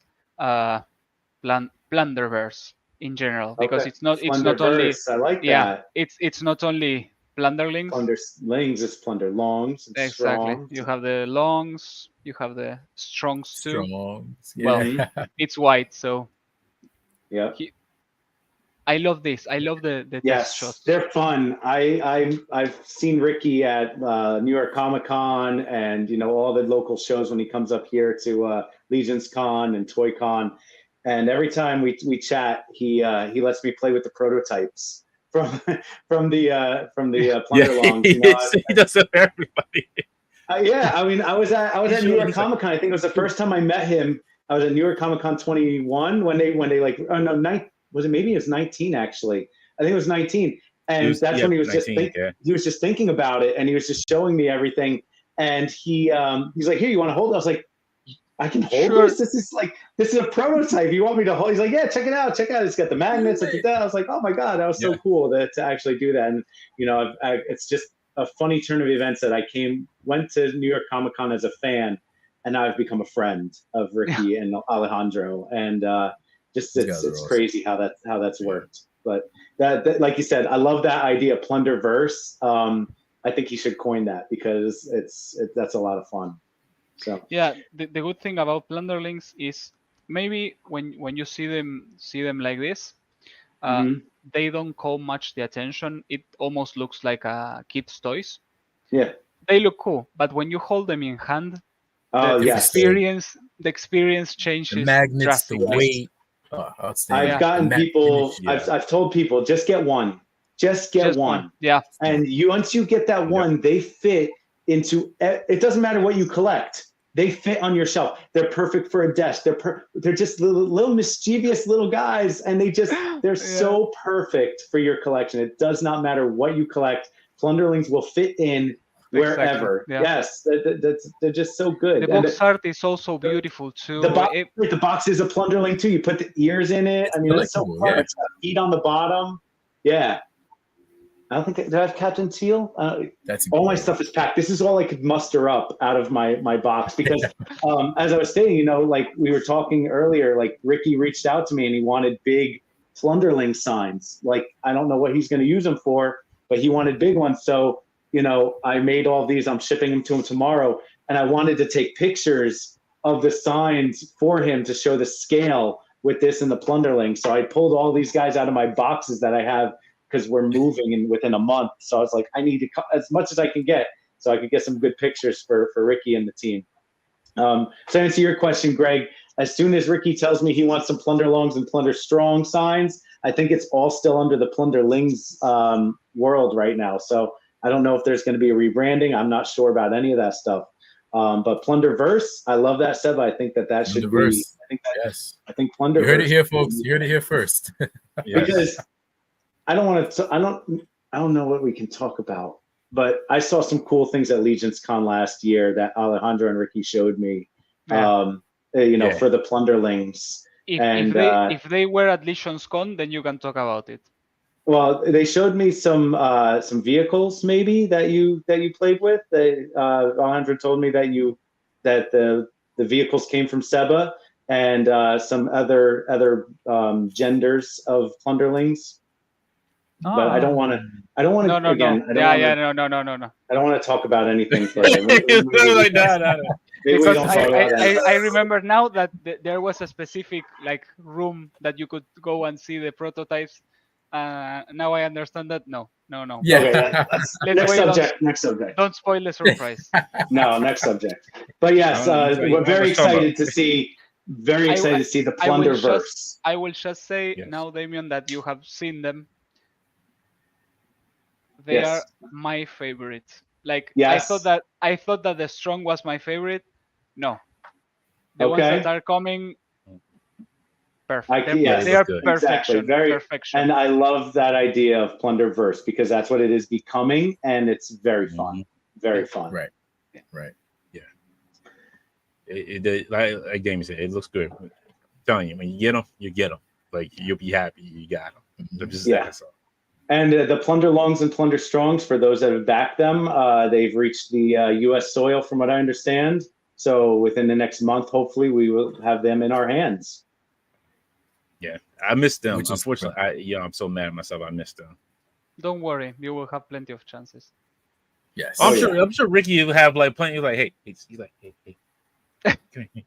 Plunderverse in general, because it's not only I like that. It's not only Plunderlings. Plunderlings is Plunder Longs. Exactly. Strong. You have the Longs, you have the Strongs too. Strongs. Yeah. Well, it's white, so Yeah. I love this. I love the test Yes, shots. they're fun. I've seen Ricky at New York Comic Con and all the local shows when he comes up here to Legion's Con and Toy Con, and every time we chat, he lets me play with the prototypes from Plunderlongs. He does it for everybody. Yeah, I mean, I was at New York He's Comic Con. I think it was the first time I met him. I was at New York Comic Con 21 when they like, oh no, was it, maybe it was 19 actually. I think it was 19, and that's when he was 19, he was just thinking about it, and he was just showing me everything. And he's like, "Here, you want to hold it?" I was like, "I can hold this. This is a prototype. You want me to hold?" He's like, "Yeah, check it out. Check it out. It's got the magnets." I was like, "Oh my god, that was so cool to actually do that." And it's just a funny turn of events that I went to New York Comic Con as a fan, and now I've become a friend of Ricky and Alejandro, and it's awesome. Crazy how that's worked. But that, like you said, I love that idea, Plunderverse. I think he should coin that because that's a lot of fun. So yeah, the good thing about Plunderlings is maybe when you see them like this, they don't call much the attention. It almost looks like kids' toys. Yeah, they look cool, but when you hold them in hand, the experience changes. The magnets, the drastically. weight. I've gotten people. I've told people just get one. Just get one. Yeah. And once you get that one, they fit into. It doesn't matter what you collect. They fit on your shelf. They're perfect for a desk. They're just little mischievous little guys, and they're so perfect for your collection. It does not matter what you collect. Plunderlings will fit in wherever. Exactly. Yeah. Yes, they're just so good. The box art is also beautiful too. The box is a Plunderling too. You put the ears in it. I mean, it's so fun. Yeah. It's got feet on the bottom. Yeah. I don't think do I have Captain Teal? All my stuff is packed. This is all I could muster up out of my box because, as I was saying, like we were talking earlier, like Ricky reached out to me and he wanted big Plunderling signs. Like I don't know what he's going to use them for, but he wanted big ones. So I made all these. I'm shipping them to him tomorrow, and I wanted to take pictures of the signs for him to show the scale with this and the Plunderling. So I pulled all these guys out of my boxes that I have, because we're moving within a month. So I was like, I need to as much as I can get so I could get some good pictures for Ricky and the team. So to answer your question, Greg, as soon as Ricky tells me he wants some Plunderlongs and Plunderstrong signs, I think it's all still under the Plunderlings world right now. So I don't know if there's going to be a rebranding. I'm not sure about any of that stuff. But Plunderverse, I love that, Seba. I think that should be. I think Plunderverse. You heard it here, folks. You heard it here first. Because I don't know what we can talk about, but I saw some cool things at Legion's Con last year that Alejandro and Ricky showed me, for the Plunderlings. If they were at Legion's Con, then you can talk about it. Well, they showed me some vehicles maybe that you played with. Alejandro told me that the vehicles came from Seba and some other genders of Plunderlings. But I don't want to. I don't want to. No. I don't want to talk about anything further. Because I remember now that there was a specific room that you could go and see the prototypes. Now I understand that. No. Yeah. Okay, next subject. Don't spoil the surprise. No, next subject. But yes, we're very excited to see. Very excited to see the Plunderverse. I will just say now, Damien, that you have seen them. They are my favorite. I thought that the Strong was my favorite. No, the ones that are coming, perfect. They are perfection. Exactly. Perfection. And I love that idea of Plunderverse because that's what it is becoming, and it's very fun. Very fun. Right. Yeah. Like Damien said, it looks good. I'm telling you, when you get them. Like you'll be happy you got them. That's all. And the Plunderlongs and Plunderstrongs, for those that have backed them, they've reached the U.S. soil, from what I understand. So within the next month, hopefully, we will have them in our hands. Yeah, I missed them. Unfortunately, I'm so mad at myself. I missed them. Don't worry, you will have plenty of chances. Yes, I'm sure Ricky will have plenty. He's like, hey, come here.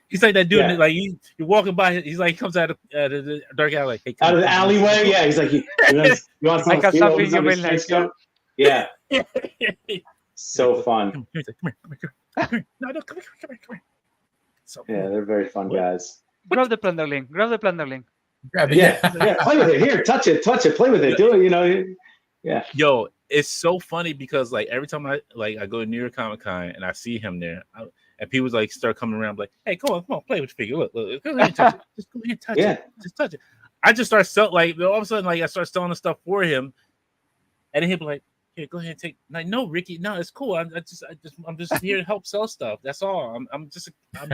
He's like that dude. Yeah. Like you're walking by. He's like, he comes out of the dark alley. Like, hey, come Out of on, the come on. alleyway. Yeah, he's like, you want some I have food? something Opens you up may his like. trench coat. Yeah, so Come fun. Come here, come here. No, come here. So cool. Yeah, they're very fun guys. Grab the Plunderling. Grab the Plunderling. Grab it. Yeah, play with it. Here, touch it, play with it. Do it. You know. Yeah. Yo, it's so funny because like every time I go to New York Comic Con and I see him there, and people like start coming around like, "Hey, come on, play with your figure. Look, go ahead and touch it. Just go ahead and touch it. Just touch it." I just start all of a sudden like I start selling the stuff for him, and then he'll be like, "Here, go ahead and take." Like, no, Ricky, no, it's cool. I'm just here to help sell stuff. That's all. I'm just a fan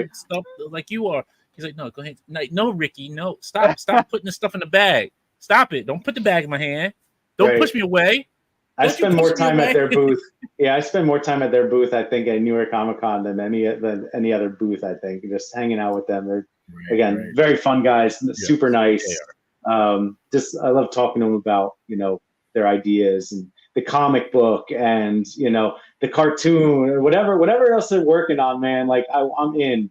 of stuff like you are. He's like, "No, go ahead. No, Ricky, no, stop putting the stuff in the bag. Stop it. Don't put the bag in my hand. Don't push me away." I spend more time at their booth. Yeah, I spend more time at their booth, I think, at New York Comic Con than any other booth. I think just hanging out with them. They're very fun guys, super nice. Just I love talking to them about their ideas and the comic book and the cartoon or whatever else they're working on. Man, like I'm in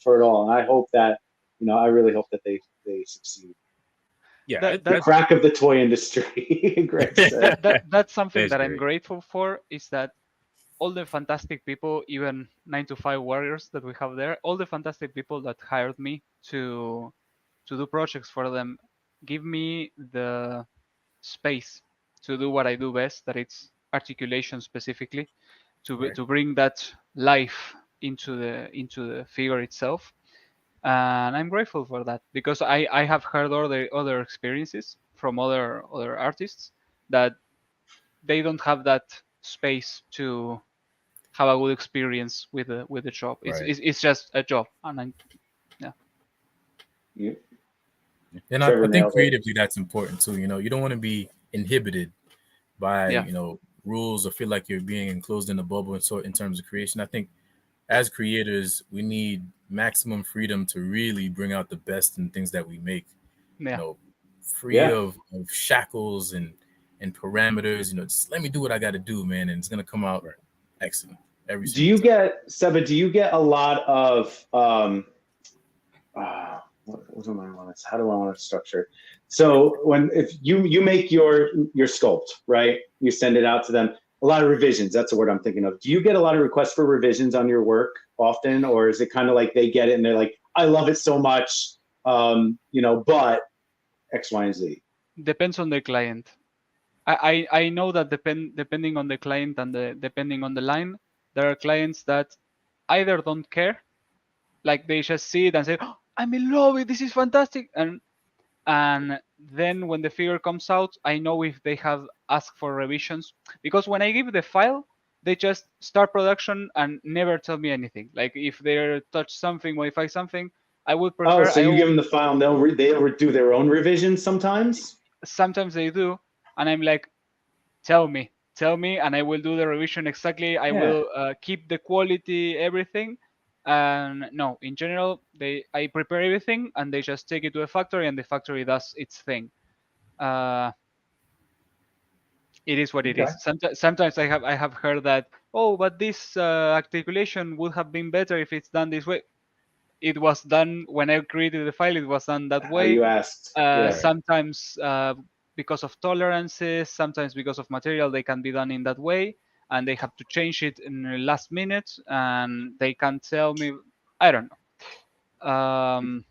for it all, and I hope that I really hope that they succeed. Yeah, the crack of the toy industry. Greg said. That's something that I'm grateful for, is that all the fantastic people, even 9 to 5 warriors that we have there, all the fantastic people that hired me to do projects for them, give me the space to do what I do best, that it's articulation specifically, to bring that life into the figure itself. And I'm grateful for that, because I have heard other experiences from other artists that they don't have that space to have a good experience with the job. It's just a job, and And I think creatively that's important too. You don't want to be inhibited by rules or feel like you're being enclosed in a bubble in terms of creation. I think as creators, we need maximum freedom to really bring out the best in things that we make. Free of shackles and parameters. Just let me do what I got to do, man, and it's gonna come out excellent. Do you get, Seba? Do you get a lot of what do I want to? How do I want to structure? So if you make your sculpt, right? You send it out to them. A lot of revisions. That's the word I'm thinking of. Do you get a lot of requests for revisions on your work often, or is it kind of like they get it and they're like, "I love it so much," but X, Y, and Z? Depends on the client. I know that depending on the client and depending on the line, there are clients that either don't care, like they just see it and say, "Oh, I'm in love with this is fantastic," and then when the figure comes out, I know if they have asked for revisions, because when I give the file, they just start production and never tell me anything. Like if they touch something, modify something, I would prefer. Oh, so you give them the file and they'll do their own revisions sometimes? Sometimes they do, and I'm like, tell me, and I will do the revision exactly. I will keep the quality, everything. And no, in general, I prepare everything and they just take it to a factory and the factory does its thing. It is what it is. Sometimes I have heard that, oh, but this articulation would have been better if it's done this way. It was done when I created the file. It was done that way. You asked. Sometimes because of tolerances, sometimes because of material, they can be done in that way, and they have to change it in the last minute, and they can't tell me. I don't know.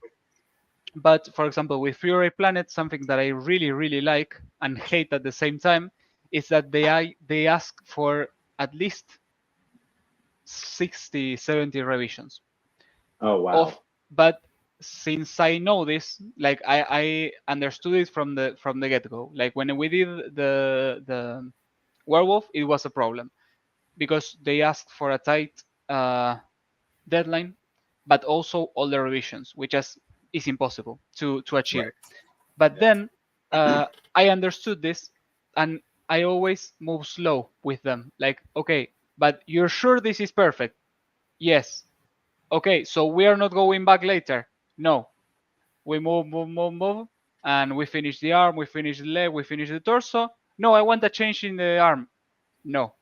But for example, with Fury Planet, something that I really, really like and hate at the same time is that they ask for at least 60, 70 revisions. Oh wow! But since I know this, like I understood it from the get-go. Like when we did the werewolf, it was a problem because they asked for a tight deadline, but also all the revisions, which is impossible to achieve. Right. But then I understood this, and I always move slow with them. Like, okay, but you're sure this is perfect? Yes. Okay, so we are not going back later. No. We move, and we finish the arm, we finish the leg, we finish the torso. No, I want a change in the arm. No.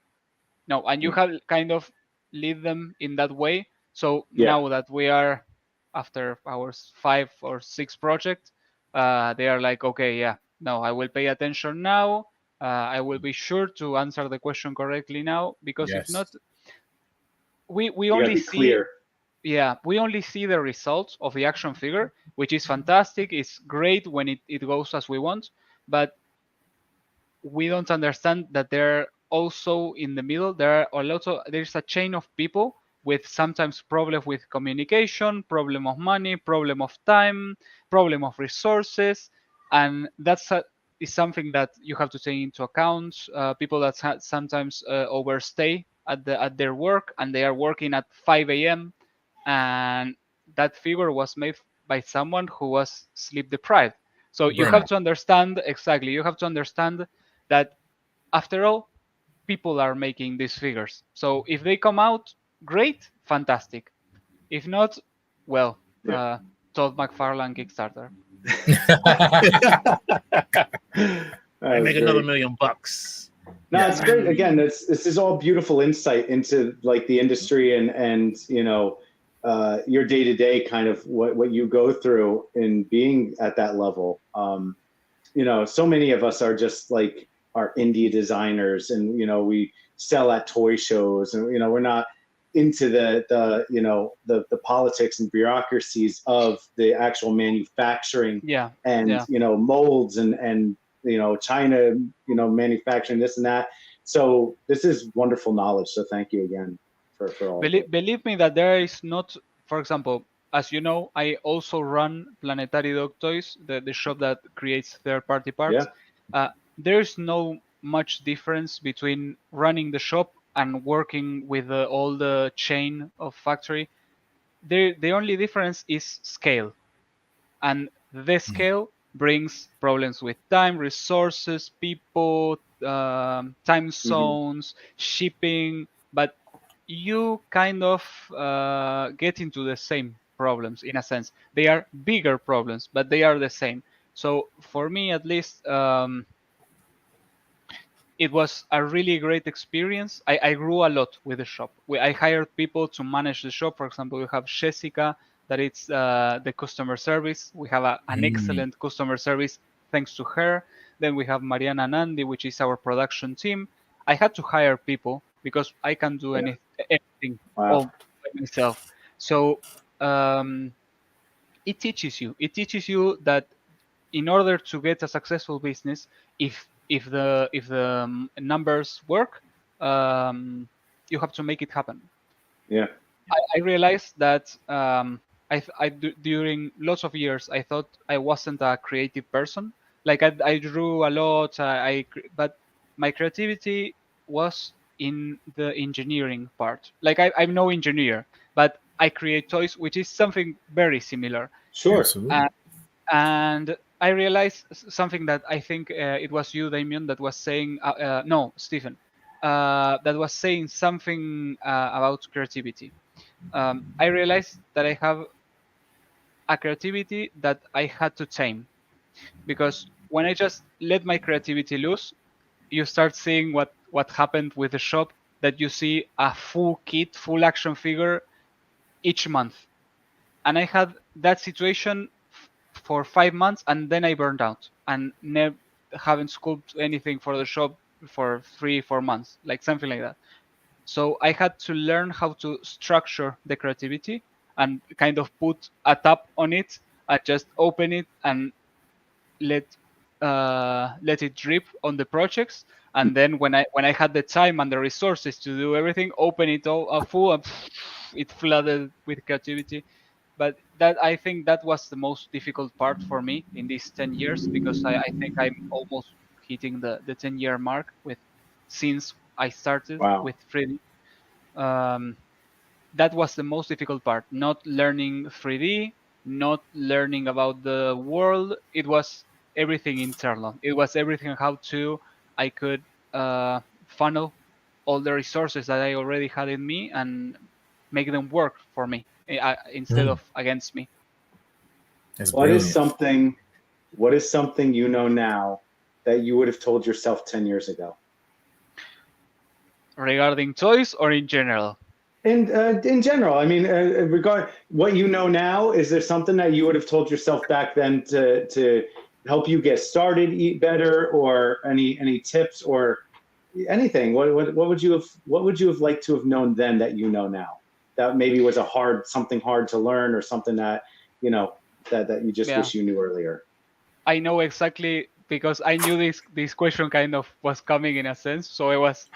And you have kind of lead them in that way So Yeah. now that we are after our 5 or 6 project, they are like, okay, yeah, no, I will pay attention now. I will be sure to answer the question correctly now, because if Yes. not, we You gotta only be see, clear. yeah, we only see the results of the action figure, which is fantastic. It's great when it goes as we want, but we don't understand that there also in the middle there are a lot of, there's a chain of people with sometimes problem with communication, problem of money, problem of time, problem of resources, and is something that you have to take into account. People that sometimes overstay at their work, and they are working at 5 a.m. and that figure was made by someone who was sleep deprived. So you have Burnout. to understand, exactly, you have to understand that after all, people are making these figures. So if they come out great, fantastic. If not, well, Yeah. Todd McFarlane Kickstarter. I make another Great. $1,000,000. No, Yeah. it's great. Again, this is all beautiful insight into like the industry and your day to day kind of what you go through in being at that level. So many of us are just like our indie designers, and we sell at toy shows, and we're not into the politics and bureaucracies of the actual manufacturing Yeah. and Yeah. molds and China manufacturing this and that. So this is wonderful knowledge. So thank you again for all of it. Believe me that there is not, for example, as you know, I also run Planetary Dog Toys, the shop that creates third-party parts. Yeah. There's no much difference between running the shop and working with all the chain of factory. The only difference is scale, and the scale brings problems with time, resources, people, time zones, shipping, but you kind of get into the same problems in a sense. They are bigger problems, but they are the same. So for me, at least, it was a really great experience. I grew a lot with the shop. I hired people to manage the shop. For example, we have Jessica, that it's the customer service. We have an excellent customer service thanks to her. Then we have Mariana and Andy, which is our production team. I had to hire people because I can't do anything all by myself. So it teaches you. It teaches you that in order to get a successful business, if the numbers work, you have to make it happen. Yeah. I realized that during lots of years I thought I wasn't a creative person. Like I drew a lot, but my creativity was in the engineering part. Like I'm no engineer, but I create toys, which is something very similar. Sure. Absolutely. And I realized something that I think it was you, Damien, that was saying, no, Stephen, that was saying something about creativity. I realized that I have a creativity that I had to tame, because when I just let my creativity loose, you start seeing what happened with the shop, that you see a full kit, full action figure each month. And I had that situation for 5 months, and then I burned out and never haven't sculpted anything for the shop for 3-4 months, like something like that. So I had to learn how to structure the creativity and kind of put a tap on it and just open it and let it drip on the projects. And then when I had the time and the resources to do everything, open it all full, and it flooded with creativity. But that, I think that was the most difficult part for me in these 10 years, because I think I'm almost hitting the 10-year mark with since I started Wow. with 3D. That was the most difficult part, not learning 3D, not learning about the world. It was everything internal. It was everything how to I could funnel all the resources that I already had in me and make them work for me instead of against me. It's What is brilliant. something you know now that you would have told yourself 10 years ago? Regarding toys or in general? And in general, I mean, regard what you know now, is there something that you would have told yourself back then to help you get started, eat better, or any tips or anything? What would you have liked to have known then that you know now? That maybe was something hard to learn, or something that that you just wish you knew earlier. I know exactly, because I knew this question kind of was coming in a sense, so I was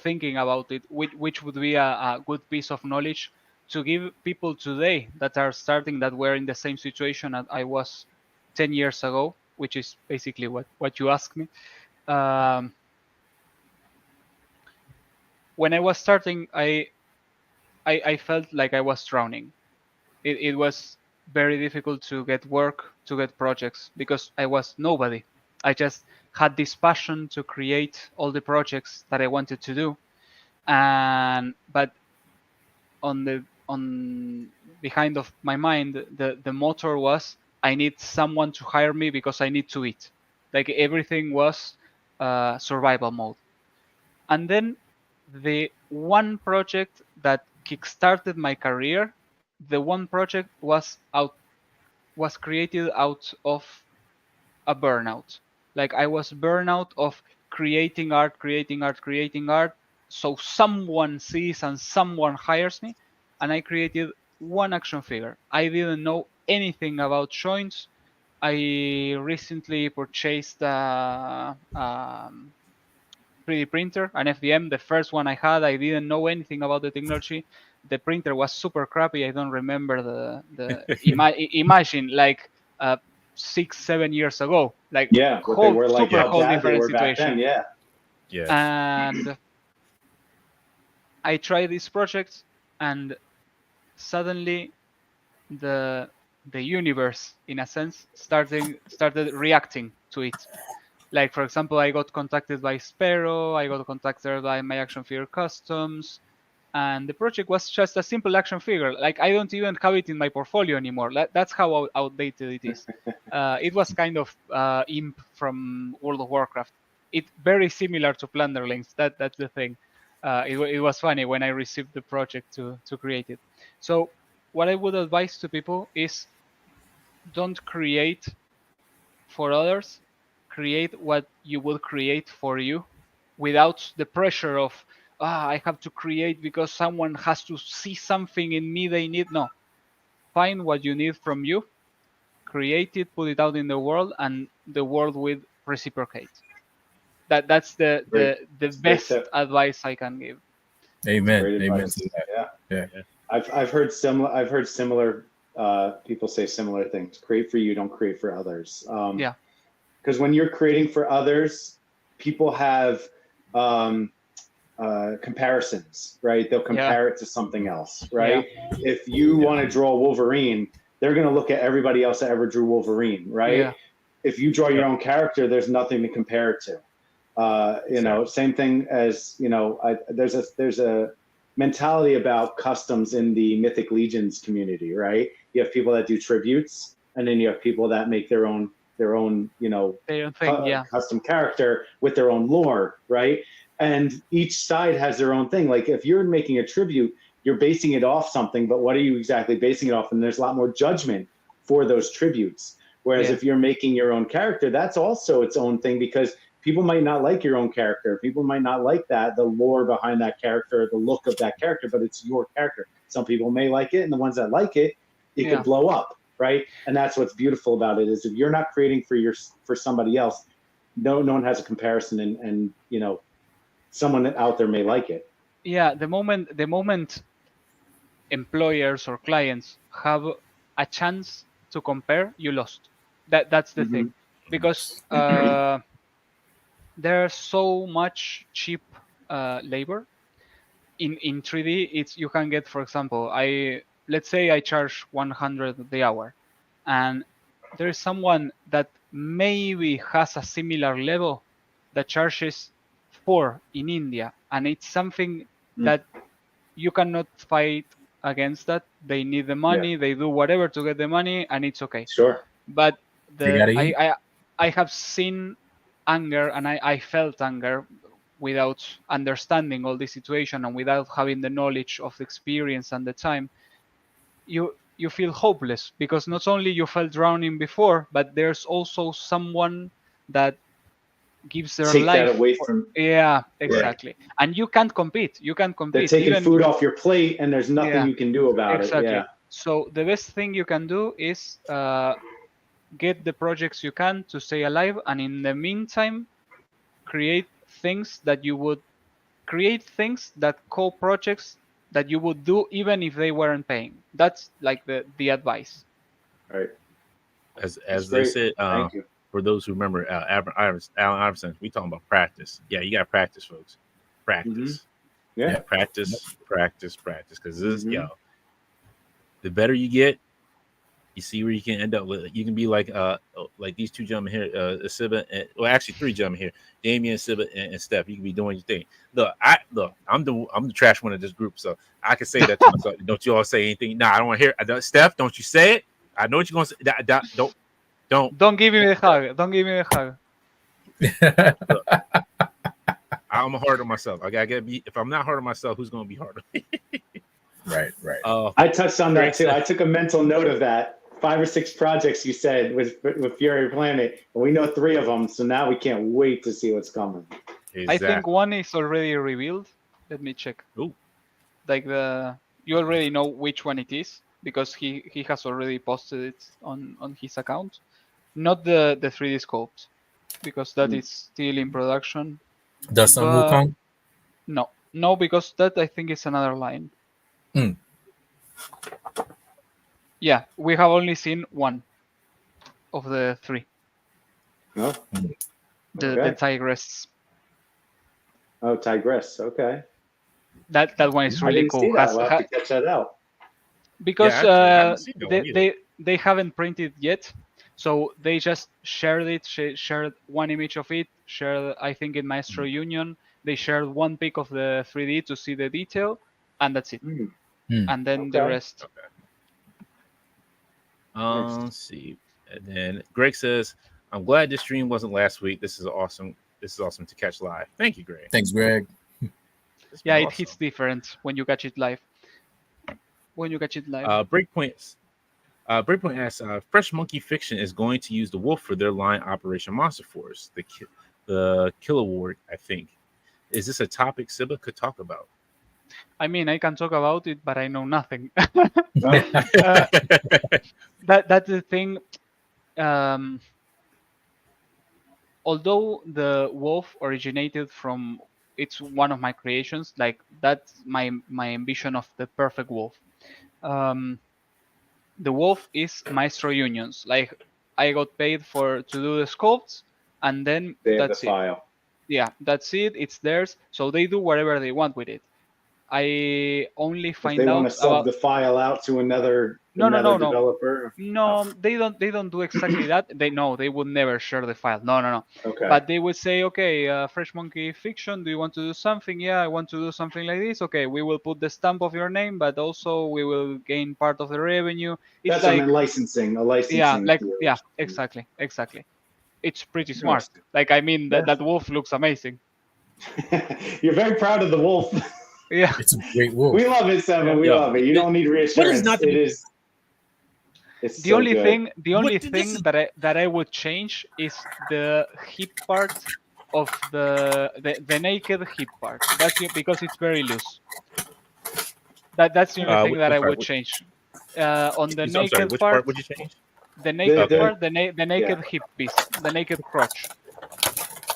thinking about it, which would be a good piece of knowledge to give people today that are starting, that were in the same situation that I was 10 years ago, which is basically what you asked me. When I was starting, I felt like I was drowning. It was very difficult to get work, to get projects, because I was nobody. I just had this passion to create all the projects that I wanted to do, but on behind of my mind, the motor was, I need someone to hire me because I need to eat. Like, everything was survival mode. And then the one project that kickstarted my career, the one project was created out of a burnout. Like, I was burnout of creating art, creating art, creating art. So someone sees and someone hires me, and I created one action figure. I didn't know anything about joints. I recently purchased a 3D printer, an FDM, the first one I had. I didn't know anything about the technology. The printer was super crappy. I don't remember imagine, like 6-7 years ago, like what they were like, whole they different were back situation. then. And I tried this project, and suddenly the universe, in a sense, started reacting to it. Like, for example, I got contacted by Sparrow, I got contacted by My Action Figure Customs, and the project was just a simple action figure. Like, I don't even have it in my portfolio anymore. That's how outdated it is. It was kind of imp from World of Warcraft. It's very similar to Plunderlings. That's the thing. It was funny when I received the project to create it. So what I would advise to people is, don't create for others, create what you will create for you, without the pressure of, I have to create because someone has to see something in me they need. No, find what you need from you, create it, put it out in the world, and the world will reciprocate. That's the best advice I can give. Amen. Great Amen. advice. Yeah. I've heard similar people say similar things. Create for you, don't create for others. Because when you're creating for others, people have comparisons, right? They'll compare it to something else, right? If you want to draw Wolverine, they're going to look at everybody else that ever drew Wolverine, right? If you draw your own character, there's nothing to compare it to. You know, same thing as, you know, there's a mentality about customs in the Mythic Legions community, right? You have people that do tributes, and then you have people that make their own, you know, custom character with their own lore, right? And each side has their own thing. Like, if you're making a tribute, you're basing it off something, but what are you exactly basing it off? And there's a lot more judgment for those tributes. Whereas if you're making your own character, that's also its own thing, because people might not like your own character. People might not like the lore behind that character, the look of that character, but it's your character. Some people may like it, and the ones that like it, it could blow up, right? And that's what's beautiful about it, is if you're not creating for somebody else, no one has a comparison, and you know, someone out there may like it. Yeah, the moment employers or clients have a chance to compare, you lost. That's the thing, because there's so much cheap labor in 3D. You can get, for example, let's say I charge 100 the hour, and there is someone that maybe has a similar level that charges 4 in India, and it's something that you cannot fight against. That they need the money, they do whatever to get the money, and it's okay. Sure. But I have seen anger, and I felt anger without understanding all this situation and without having the knowledge of the experience and the time, you feel hopeless, because not only you felt drowning before, but there's also someone that gives their Take life that away from. Yeah, exactly. And you can't compete. They're taking even food off your plate, and there's nothing Yeah, you can do about exactly. it. Yeah. So the best thing you can do is get the projects you can to stay alive, and in the meantime, create things that co-projects that you would do even if they weren't paying. That's like the advice. Right. As That's they great. said, Thank you. for those who remember Allen Iverson, we talking about practice. Yeah, you got to practice, folks. Practice. Yeah. Practice. Because this, Mhm. the better you get, you see where you can end up with. You can be like these two gentlemen here, Seba, and, well, actually 3 gentlemen here, Damian, Seba, and Steph. You can be doing your thing. I'm the trash one of this group, so I can say that to myself. Don't you all say anything? Nah, I don't want to hear. Steph, don't you say it? I know what you're gonna say. Don't give me the hug. Don't give me the hug. Look, I'm hard on myself. I gotta be. If I'm not hard on myself, who's gonna be hard on me? Right. I touched on that Greg too. said- I took a mental note of that. 5 or 6 projects you said with Fury Planet, and we know 3 of them. So now we can't wait to see what's coming. Exactly. I think one is already revealed. Let me check. Ooh. Like you already know which one it is, because he has already posted it on his account. Not the 3D scopes, because that is still in production. Does Sun But- Wukong? No, because that I think is another line. Hmm. Yeah, we have only seen one of the 3. Oh, The Okay. Tigress. oh, Tigress. Okay. That one is I really didn't cool. see that. We'll have to catch that out. Because Yeah, I haven't seen that one either. they haven't printed yet, so they just shared it. Shared one image of it. Shared, I think, in Maestro Union, they shared one pic of the 3D to see the detail, and that's it. Hmm. And then the Okay. rest. Let's see. And then Greg says, "I'm glad this stream wasn't last week. This is awesome to catch live. Thank you, Greg. Thanks, Greg. It's Yeah, been it awesome. hits different when you catch it live. Breakpoint asks, Fresh Monkey Fiction is going to use the wolf for their line Operation Monster Force, the Kill Award, I think. Is this a topic Seba could talk about? I mean, I can talk about it, but I know nothing. Oh, That's the thing. Although the wolf originated from, it's one of my creations. Like, that's my ambition of the perfect wolf. The wolf is Maestro Unions. Like, I got paid to do the sculpts, and then they have the that's it. file. Yeah, that's it. It's theirs. So they do whatever they want with it. I only If find they want out to sub about the file out to another No. developer. No, they don't do exactly that. They would never share the file. No. Okay. But they would say, okay, Fresh Monkey Fiction, do you want to do something? Yeah, I want to do something like this. Okay, we will put the stamp of your name, but also we will gain part of the revenue. It's That's what I like, mean, licensing. A licensing. deal. exactly. It's pretty smart. Like, I mean, that wolf looks amazing. You're very proud of the wolf. Yeah. It's a great wolf. We love it, Seven. We love it. You don't need reassurance. not to It be- is. It's The so only good. thing this is- that I would change is the hip part of the naked hip part. That's it, because it's very loose. That's the only thing which that I part? would change. On the I'm sorry, naked which part, part would you change? the naked The- part, the naked hip piece, the naked crotch.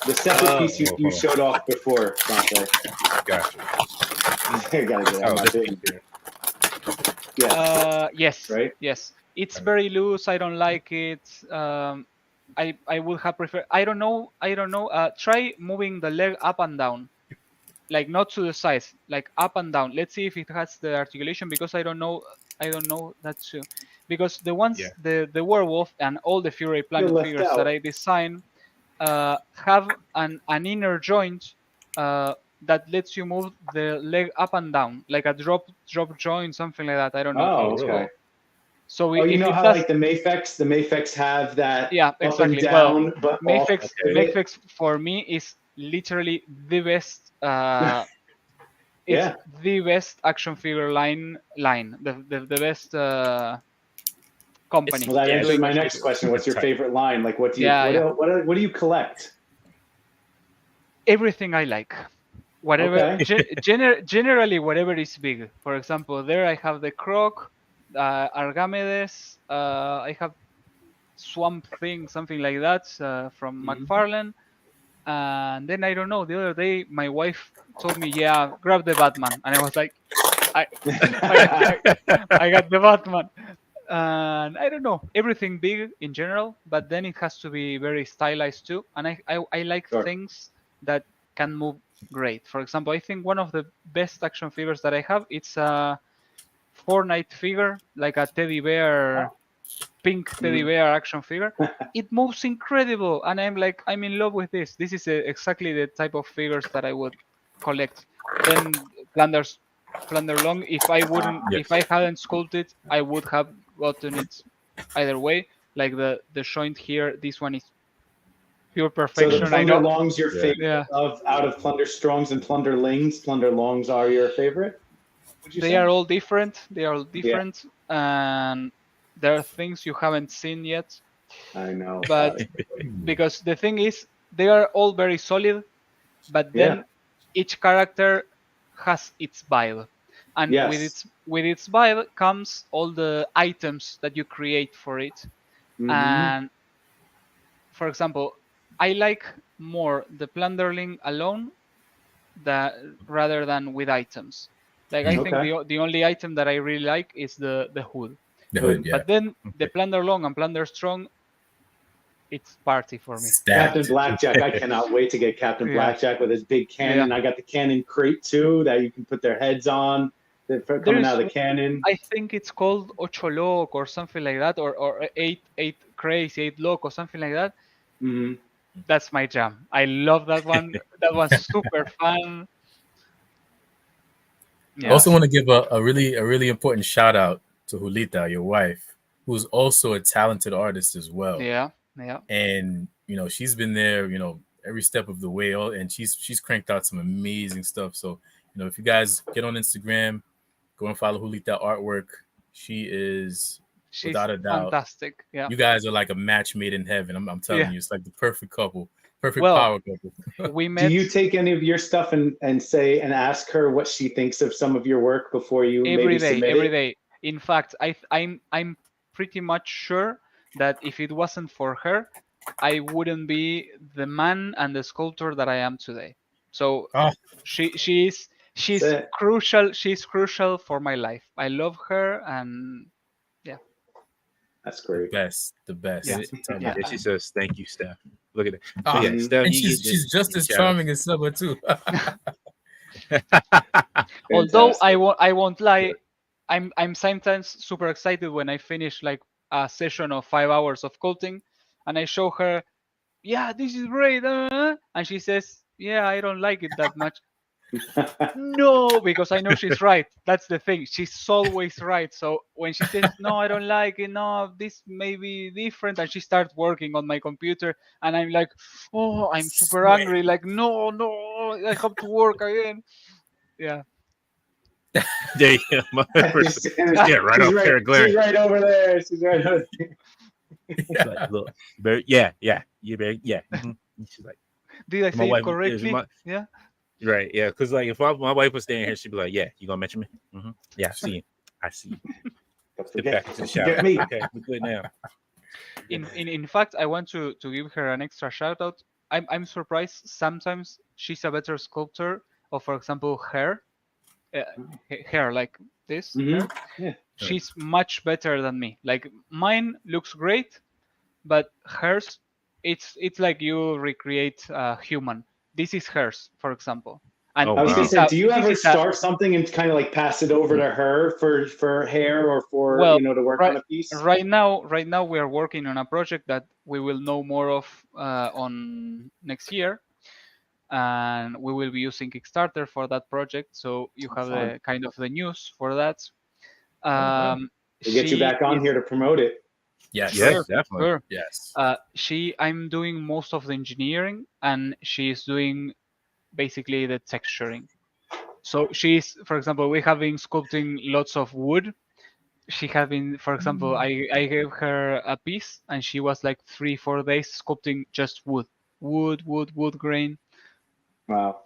The separate piece you hold on. showed off before, Dante. Gotcha. I gotta get out Oh, my this bit. piece here. Yeah. Yes. Right? Yes. It's very loose. I don't like it. I would have preferred. I don't know. Try moving the leg up and down, like not to the sides, like up and down. Let's see if it has the articulation, because I don't know that too. Because the ones, Yeah. the werewolf and all the Fury Planet left figures out. that I design have an inner joint that lets you move the leg up and down, like a drop joint, something like that. I don't know. Oh, how it's okay. called. So Oh, you if know it how does, like the Mafex have that yeah, up and exactly. down, Well, but off. Mafex Okay. Mafex for me is literally the best It's Yeah. the best action figure line. The best company. Well, that answered doing my action next figures. question. What's your Type. favorite line? Like, what do you Yeah, yeah. what do you collect? Everything I like. Whatever, Okay. generally whatever is big. For example, there I have the Croc, Argamedes. I have Swamp Thing, something like that, from Mhm. McFarlane. And then I don't know. The other day, my wife told me, "Yeah, grab the Batman," and I was like, "I, I got the Batman." And I don't know, everything big in general, but then it has to be very stylized too. And I like Sure. things that can move great. For example, I think one of the best action figures that I have, it's a Fortnite figure, like a teddy bear, pink teddy bear action figure. It moves incredible, and I'm in love with this. This is exactly the type of figures that I would collect. Then Plunder Long. If I hadn't sculpted, I would have gotten it either way. Like the joint here, this one is pure So the perfection. I Plunder know. Longs your Yeah. favorite Yeah, out of Plunder Strongs and Plunder Lings. Plunder Longs are your favorite. Would you they say? are all different. Yeah, And there are things you haven't seen yet. I know. But because the thing is, they are all very solid, but then Yeah. each character has its vibe, and Yes. with its vibe comes all the items that you create for it. Mhm. And for example, I like more the Plunderling alone rather than with items. Like I think Okay. the only item that I really like is the hood. The hood, yeah. But then the Plunder Long and Plunder Strong, it's party for me. Captain Stacked. Blackjack. I cannot wait to get Captain Yeah. Blackjack with his big cannon. I got the cannon crate too that you can put their heads on. Coming out of the cannon. I think it's called Ocho Loc or something like that, or eight crazy, 8 Loc or something like that. Mhm. That's my jam. I love that one. That one's super fun. I also want to give a really important shout out to Julita, your wife, who's also a talented artist as well. Yeah. And she's been there, every step of the way, and she's cranked out some amazing stuff. So if you guys get on Instagram, go and follow Julita Artwork. She's without a doubt fantastic. Yeah. You guys are like a match made in heaven. I'm telling you, it's like the perfect couple, perfect power couple. We met. Do you take any of your stuff and ask her what she thinks of some of your work before you every submit day. In fact, I'm pretty much sure that if it wasn't for her, I wouldn't be the man and the sculptor that I am today. So she's crucial. She's crucial for my life. I love her, and yeah. That's great. The best. Yeah. She says, "Thank you, Steph." Look at it. Oh, yeah, Steph, and she's just as charming as Seba too. Although I won't lie, I'm sometimes super excited when I finish like a session of 5 hours of sculpting, and I show her, yeah, this is great, and she says, yeah, I don't like it that much. No, because I know she's right. That's the thing. She's always right. So when she says, no, I don't like it, no, this may be different, and she starts working on my computer, and I'm like, oh, I'm super angry. Like, no, I have to work again. Yeah. Yeah, right up there, glaring. She's right over there. She's right over there. Like, look, yeah. Mm-hmm. She's like, did I say it correctly? Yeah. Right, yeah, because like if my wife was staying here, she'd be like, "Yeah, you gonna mention me? Mm-hmm. Yeah, I see you. Get back into the shower. Get me. Okay, we're good now." In fact, I want to give her an extra shout out. I'm surprised sometimes she's a better sculptor of, for example, hair like this. Mm-hmm. Yeah. She's much better than me. Like mine looks great, but hers, it's like you recreate a human. This is hers, for example. And I was gonna say, do you ever start something and kind of like pass it over to her for hair or for to work on a piece? Right now we are working on a project that we will know more of on next year, and we will be using Kickstarter for that project. So you have the kind of the news for that. We'll get you back on here to promote it. Yes, definitely. Yes. I'm doing most of the engineering, and she's doing basically the texturing. So she's, for example, we have been sculpting lots of wood. She had been, for example, I gave her a piece and she was like 3-4 days sculpting just wood grain. Wow.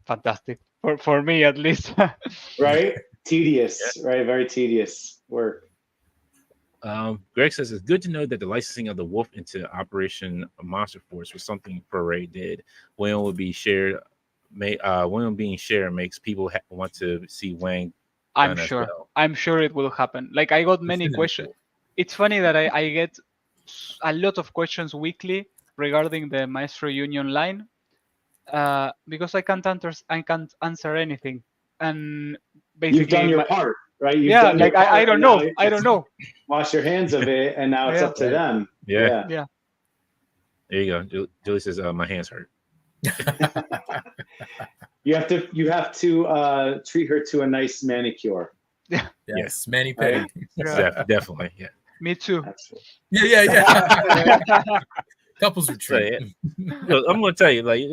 Fantastic for me at least. Right? Tedious, right? Very tedious work. Greg says it's good to know that the licensing of the Wolf into Operation Monster Force was something Foray did. William being shared makes people want to see Wang. I'm sure it will happen. Like I got many questions. It's funny that I get a lot of questions weekly regarding the Maestro Union line, because I can't answer anything. And basically, you've done your part, right? I don't know. I don't know. Wash your hands of it, and now it's up to them. Yeah. Yeah. There you go. Julie says, "My hands hurt." You have to treat her to a nice manicure. Yes, mani-pedi. Definitely. Yeah. Me too. Yeah. Couples retreat. Look, I'm gonna tell you, like,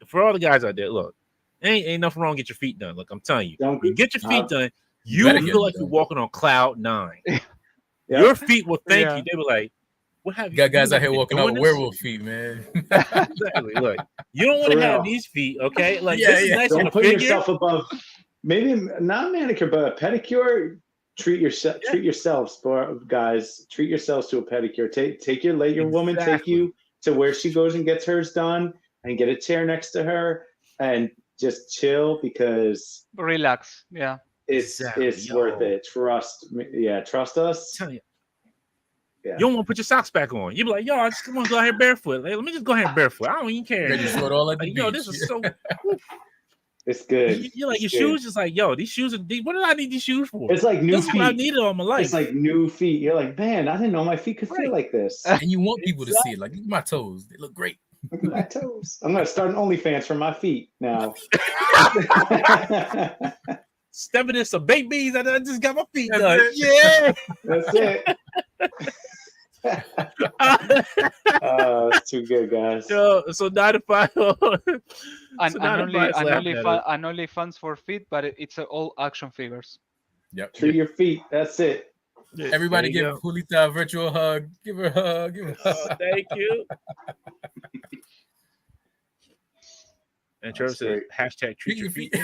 for all the guys out there, look, ain't nothing wrong. Get your feet done. Look, I'm telling you, you get your feet done. You feel like you're walking on cloud 9. Your feet will thank you. They were like, "What have you?" Got guys out here walking out with werewolf feet, man. Exactly. Look, you don't want to have these feet, okay? Like, this is nice. Don't put yourself above. Maybe not manicure, but a pedicure. Treat yourselves, guys. Treat yourselves to a pedicure. Let your woman take you to where she goes and gets hers done, and get a chair next to her, and just chill, because relax. Yeah, it's worth it. Trust us. Tell you. Yeah. You don't want to put your socks back on. You be like, "Yo, I just want to go ahead barefoot. Like, let me just go ahead barefoot. I don't even care." Ready to throw it all at the beach. This is so. It's good. You're like, your shoes is like, yo, these shoes are. What did I need these shoes for? It's like new feet. What I needed all my life. It's like new feet. You're like, man, I didn't know my feet could feel like this. And you want people to see it. Like, look at my toes. They look great. Look at my toes. I'm gonna start an OnlyFans for my feet now. Stepping in some babies, and I just got my feet done. Yeah, that's it. It's too good, guys. So 9 to 5. and only fans for feet, but it's all action figures. Yep. Treat your feet. That's it. Everybody give Julita a virtual hug. Give her a hug. Thank you. And Trevor says, # treat your feet.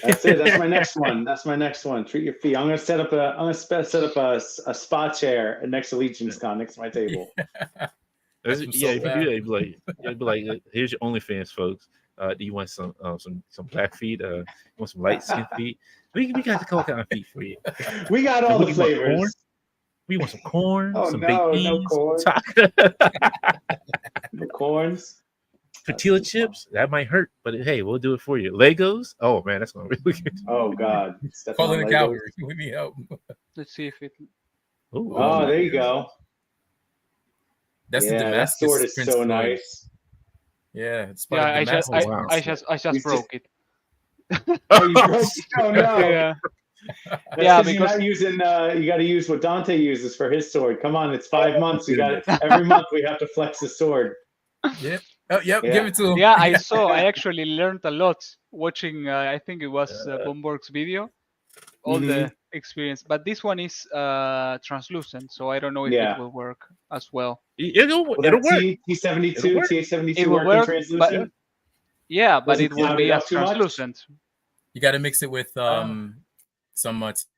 That's it. That's my next one. Treat your feet. I'm gonna set up a spa chair next to Legion's Con, next to my table. If you do that, you'd be like, here's your OnlyFans, folks. Do you want some black feet? You want some light skin feet? We got the cold kind of feet for you. We got all the flavors. We want some corn, some baked no beans, corn. No corns. Tortilla chips, that might hurt, but hey, we'll do it for you. Legos, oh man, that's gonna really good. Oh God, calling the cavalry. We need help. Let's see if it. Oh, there you go. That's the Damascus. That sword is Prince so Floyd. nice. Yeah, it's I just broke it. Oh, you broke it? Oh no. Yeah. Because you're not using. You got to use what Dante uses for his sword. Come on, it's 5 months. We got it every month. We have to flex the sword. Yep. Oh, yep. Give it to him. Yeah, I actually learned a lot watching. I think it was Bomborg's video. All the experience, but this one is translucent, so I don't know if it will work as well. It'll work. T72, TH72 work translucent. But it will be as translucent. You got to mix it with some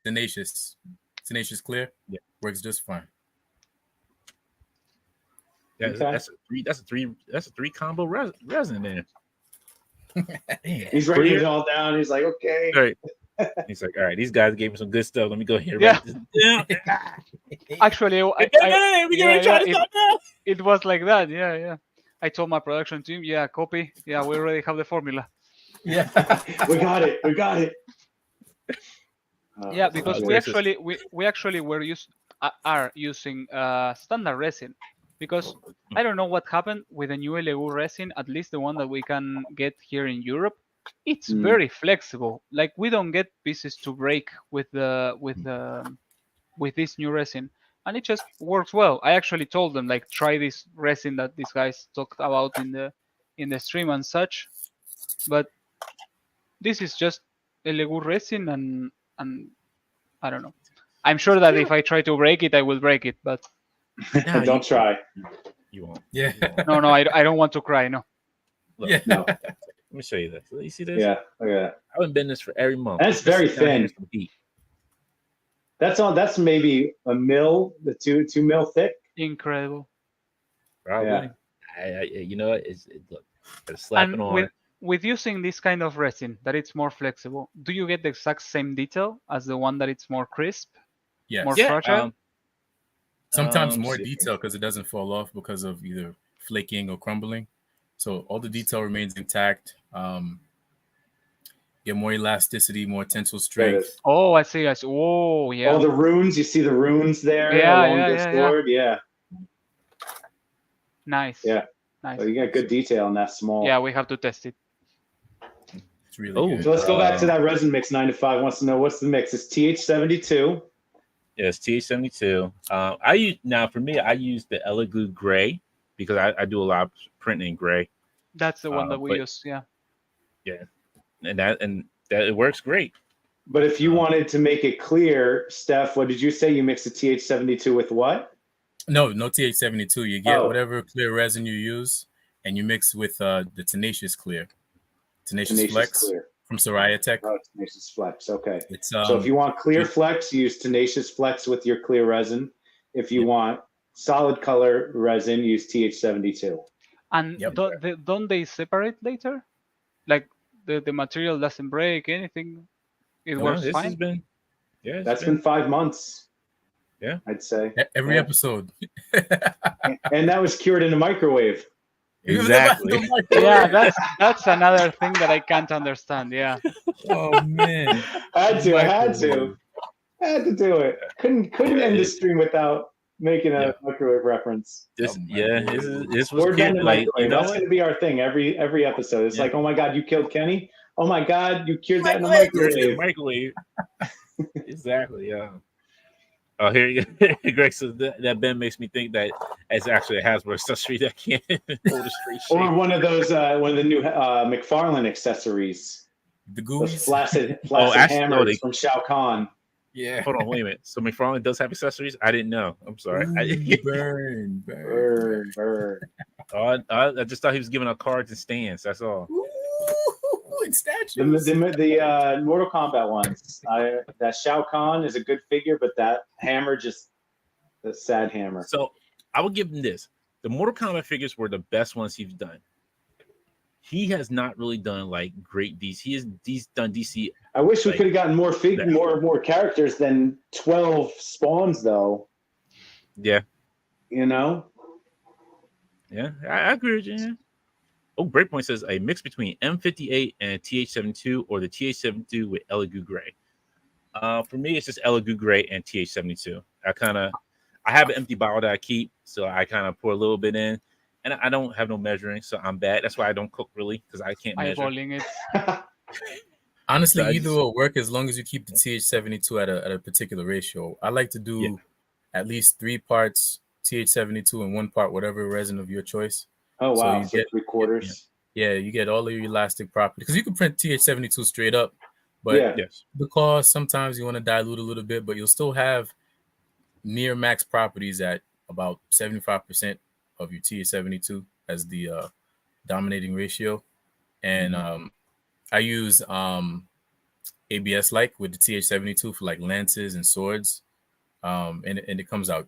tenacious clear. Yeah, works just fine. Yeah, that's a three combo resin there. He's writing it all down. He's like, okay. Right. He's like, all right, these guys gave me some good stuff. Let me go here. Yeah. Actually, it was like that. Yeah. I told my production team, copy. Yeah, we already have the formula. Yeah, we got it. Yeah, because we actually are using standard resin, because I don't know what happened with the new LEU resin, at least the one that we can get here in Europe. It's very flexible. Like, we don't get pieces to break with this new resin, and it just works well. I actually told them, like, try this resin that these guys talked about in the stream and such, but this is just Elegoo resin and I don't know. I'm sure that if I try to break it, I will break it, but Nah, Don't try. You won't. Yeah. You won't. no, I don't want to cry. No. Look, Yeah. No. let me show you this. You see this? Yeah, look at that. I haven't been this for every month. That's This very is down here thin. some heat. That's all. That's maybe a mil, the 2 mil thick. Incredible. Probably. Yeah. You know what? Look, gotta slap it And on. with using this kind of resin that it's more flexible, do you get the exact same detail as the one that it's more crisp, Yes. more Yeah, fragile? Sometimes more see. detail because it doesn't fall off because of either flaking or crumbling. So all the detail remains intact. Get more elasticity, more tensile There it strength. is. Oh, I see. Oh, yeah. All the runes. You see the runes there Yeah, along yeah, the yeah, sword. Yeah. Nice. Yeah. Nice. So you got good detail on that small. Yeah, we have to test it. It's really Oh, good. So let's go back to that resin mix. 9 to 5 wants to know what's the mix. It's TH72. Yes, TH72. I use now for me. I use the Elegoo Gray because I do a lot of printing in gray, That's the one that we but- use. Yeah. and that it works great. But if you wanted to make it clear, Steph, what did you say? You mix the TH72 with what? No TH72. You get Oh. whatever clear resin you use, and you mix with the Tenacious Clear, Tenacious Flex Clear. from Soraya Tech. Oh, Tenacious Flex. Okay. It's So if you want clear flex, use Tenacious Flex with your clear resin. If you want solid color resin, use TH72. And Yep. don't they separate later? Like the material doesn't break anything. It works This fine. has been. Yeah, That's been 5 months. Yeah. I'd say. every Yeah. episode. And that was cured in the microwave. Exactly. Yeah, that's another thing that I can't understand. Yeah. Oh man. I had to do it. Couldn't end the stream without making a microwave reference. This was We're done kid, in like microwave. you know That's what? going to be our thing every episode. It's Yeah. like, oh my God, you killed Kenny. Oh my God, you cured that in the microwave. Microwave. Exactly. Yeah. Oh, here you go. Greg says that Ben makes me think that it's actually a Hasbro accessory that can't hold a straight shape. Or one of those, one of the new McFarlane accessories. The Those gooey. flaccid actually, hammers from Shao Kahn. Yeah. Hold on, wait a minute. So McFarlane does have accessories? I didn't know. I'm sorry. Ooh, burn. Burn. I just thought he was giving out cards and stands. That's all. Ooh, and statues. The Mortal Kombat ones. That Shao Kahn is a good figure, but that hammer the sad hammer. So I would give him this. The Mortal Kombat figures were the best ones he's done. He has not really done like great DC. He's done DC. I wish we like, could have gotten more characters than 12 spawns, though. Yeah. You know? Yeah, I agree with you. Yeah. Oh, Breakpoint says a mix between M58 and TH72 or the TH72 with Elegoo Gray. For me, it's just Elegoo Gray and TH72. I have an empty bottle that I keep, so I kind of pour a little bit in, and I don't have no measuring, so I'm bad. That's why I don't cook really, because I can't measure. Eyeballing it. Honestly, So either will work as long as you keep the TH72 at a particular ratio. I like to do at least 3 parts TH72 and 1 part whatever resin of your choice. Oh, wow. So So you get 3/4. Yeah, you get all of your elastic properties because you can print TH72 straight up, but Yes. because sometimes you want to dilute a little bit, but you'll still have near max properties at about 75% of your TH72 as the dominating ratio. And I use ABS like with the TH72 for like lances and swords, and it comes out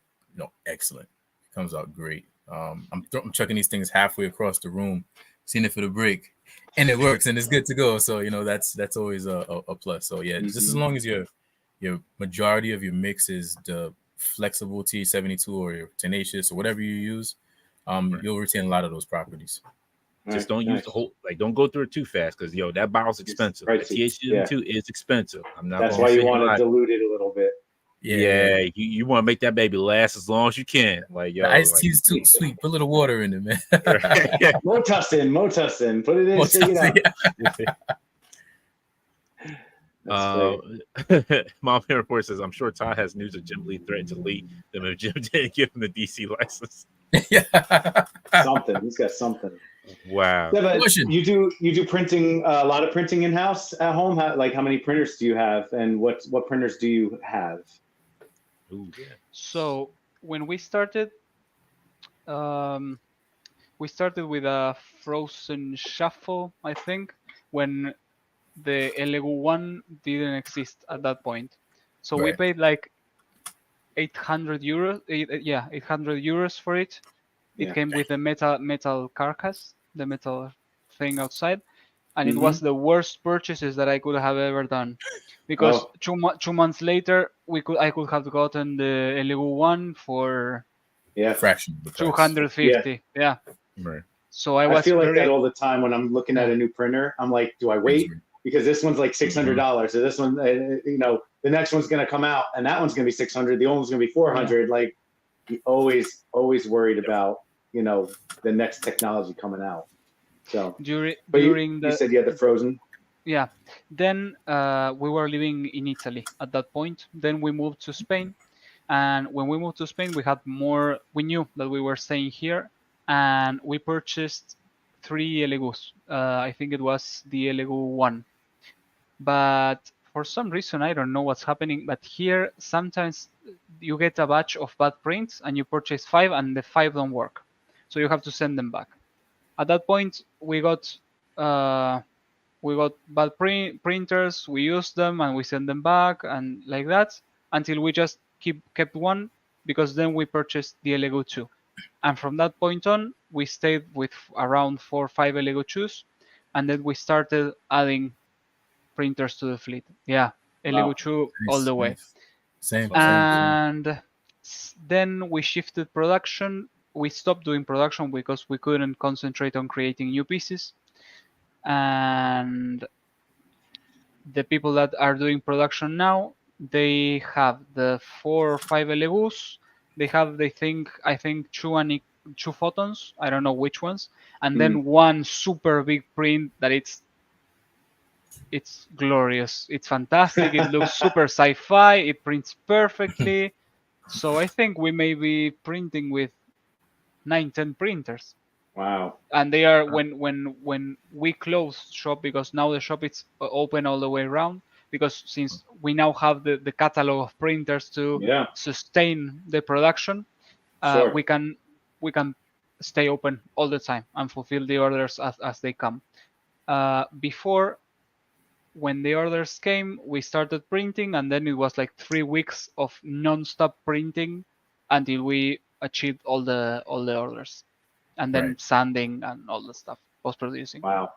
excellent. It comes out great. I'm chucking these things halfway across the room, seeing if it'll break, and it works, and it's good to go. So that's always a plus. So yeah, just as long as your majority of your mix is the flexible TH72 or your tenacious or whatever you use, you'll retain a lot of those properties. Just don't use the whole, don't go through it too fast, because that bottle's expensive. Right, TH72 is expensive. I'm not. That's why you want to dilute it a little bit. Yeah, you want to make that baby last as long as you can. Like, the iced tea's too sweet. Put a little water in it, man. Motussin. Put it in, shake it out. Mom report says, I'm sure Todd has news of Jim Lee threatened to delete them if Jim didn't give him the DC license. Yeah. Something. He's got something. Wow. Seba, Question. you do printing, a lot of printing in house at home. How many printers do you have, and what printers do you have? Ooh, yeah. So when we started with a frozen shuffle, I think, when the Lego one didn't exist at that point. So we Right. paid like 800 euros. 800 euros for it. It Yeah. came with the metal carcass, the metal thing outside, and it Mhm. was the worst purchases that I could have ever done. Because Oh. 2 months later, I could have gotten the Lego one for Yeah. Fraction of the price. 250. Yeah. Right. So I I was feel like that very all the time when I'm looking at a new printer. I'm like, do I wait? Because this one's like $600, or this one, the next one's gonna come out, and that one's gonna be 600. The old one's gonna be 400. Like, you always worried about the next technology coming out. So, but during you said you had the frozen. Yeah. Then we were living in Italy at that point. Then we moved to Spain. And when we moved to Spain, we had more, we knew that we were staying here. And we purchased 3 Legus. I think it was the Legu 1. But for some reason, I don't know what's happening. But here, sometimes you get a batch of bad prints and you purchase 5 and the 5 don't work. So you have to send them back. At that point, we got bad printers, we used them and we sent them back and like that until we just kept one, because then we purchased the Lego 2. And from that point on, we stayed with around 4 or 5 Lego 2s, and then we started adding printers to the fleet. Yeah, Lego 2 all the way. Same. And then we shifted production. We stopped doing production because we couldn't concentrate on creating new pieces. And the people that are doing production now, they have the 4 or 5 Legus. They have, I think 2 photons. I don't know which ones, and then one super big print that it's glorious. It's fantastic. It looks super sci-fi. It prints perfectly. So I think we may be printing with 9-10 printers. Wow. And they are, when we close shop, because now the shop is open all the way around, because since we now have the catalog of printers to sustain the production, we can stay open all the time and fulfill the orders as they come. Before, when the orders came, we started printing, and then it was like 3 weeks of non-stop printing until we achieved all the orders. And then sanding and all the stuff, post-producing. Wow,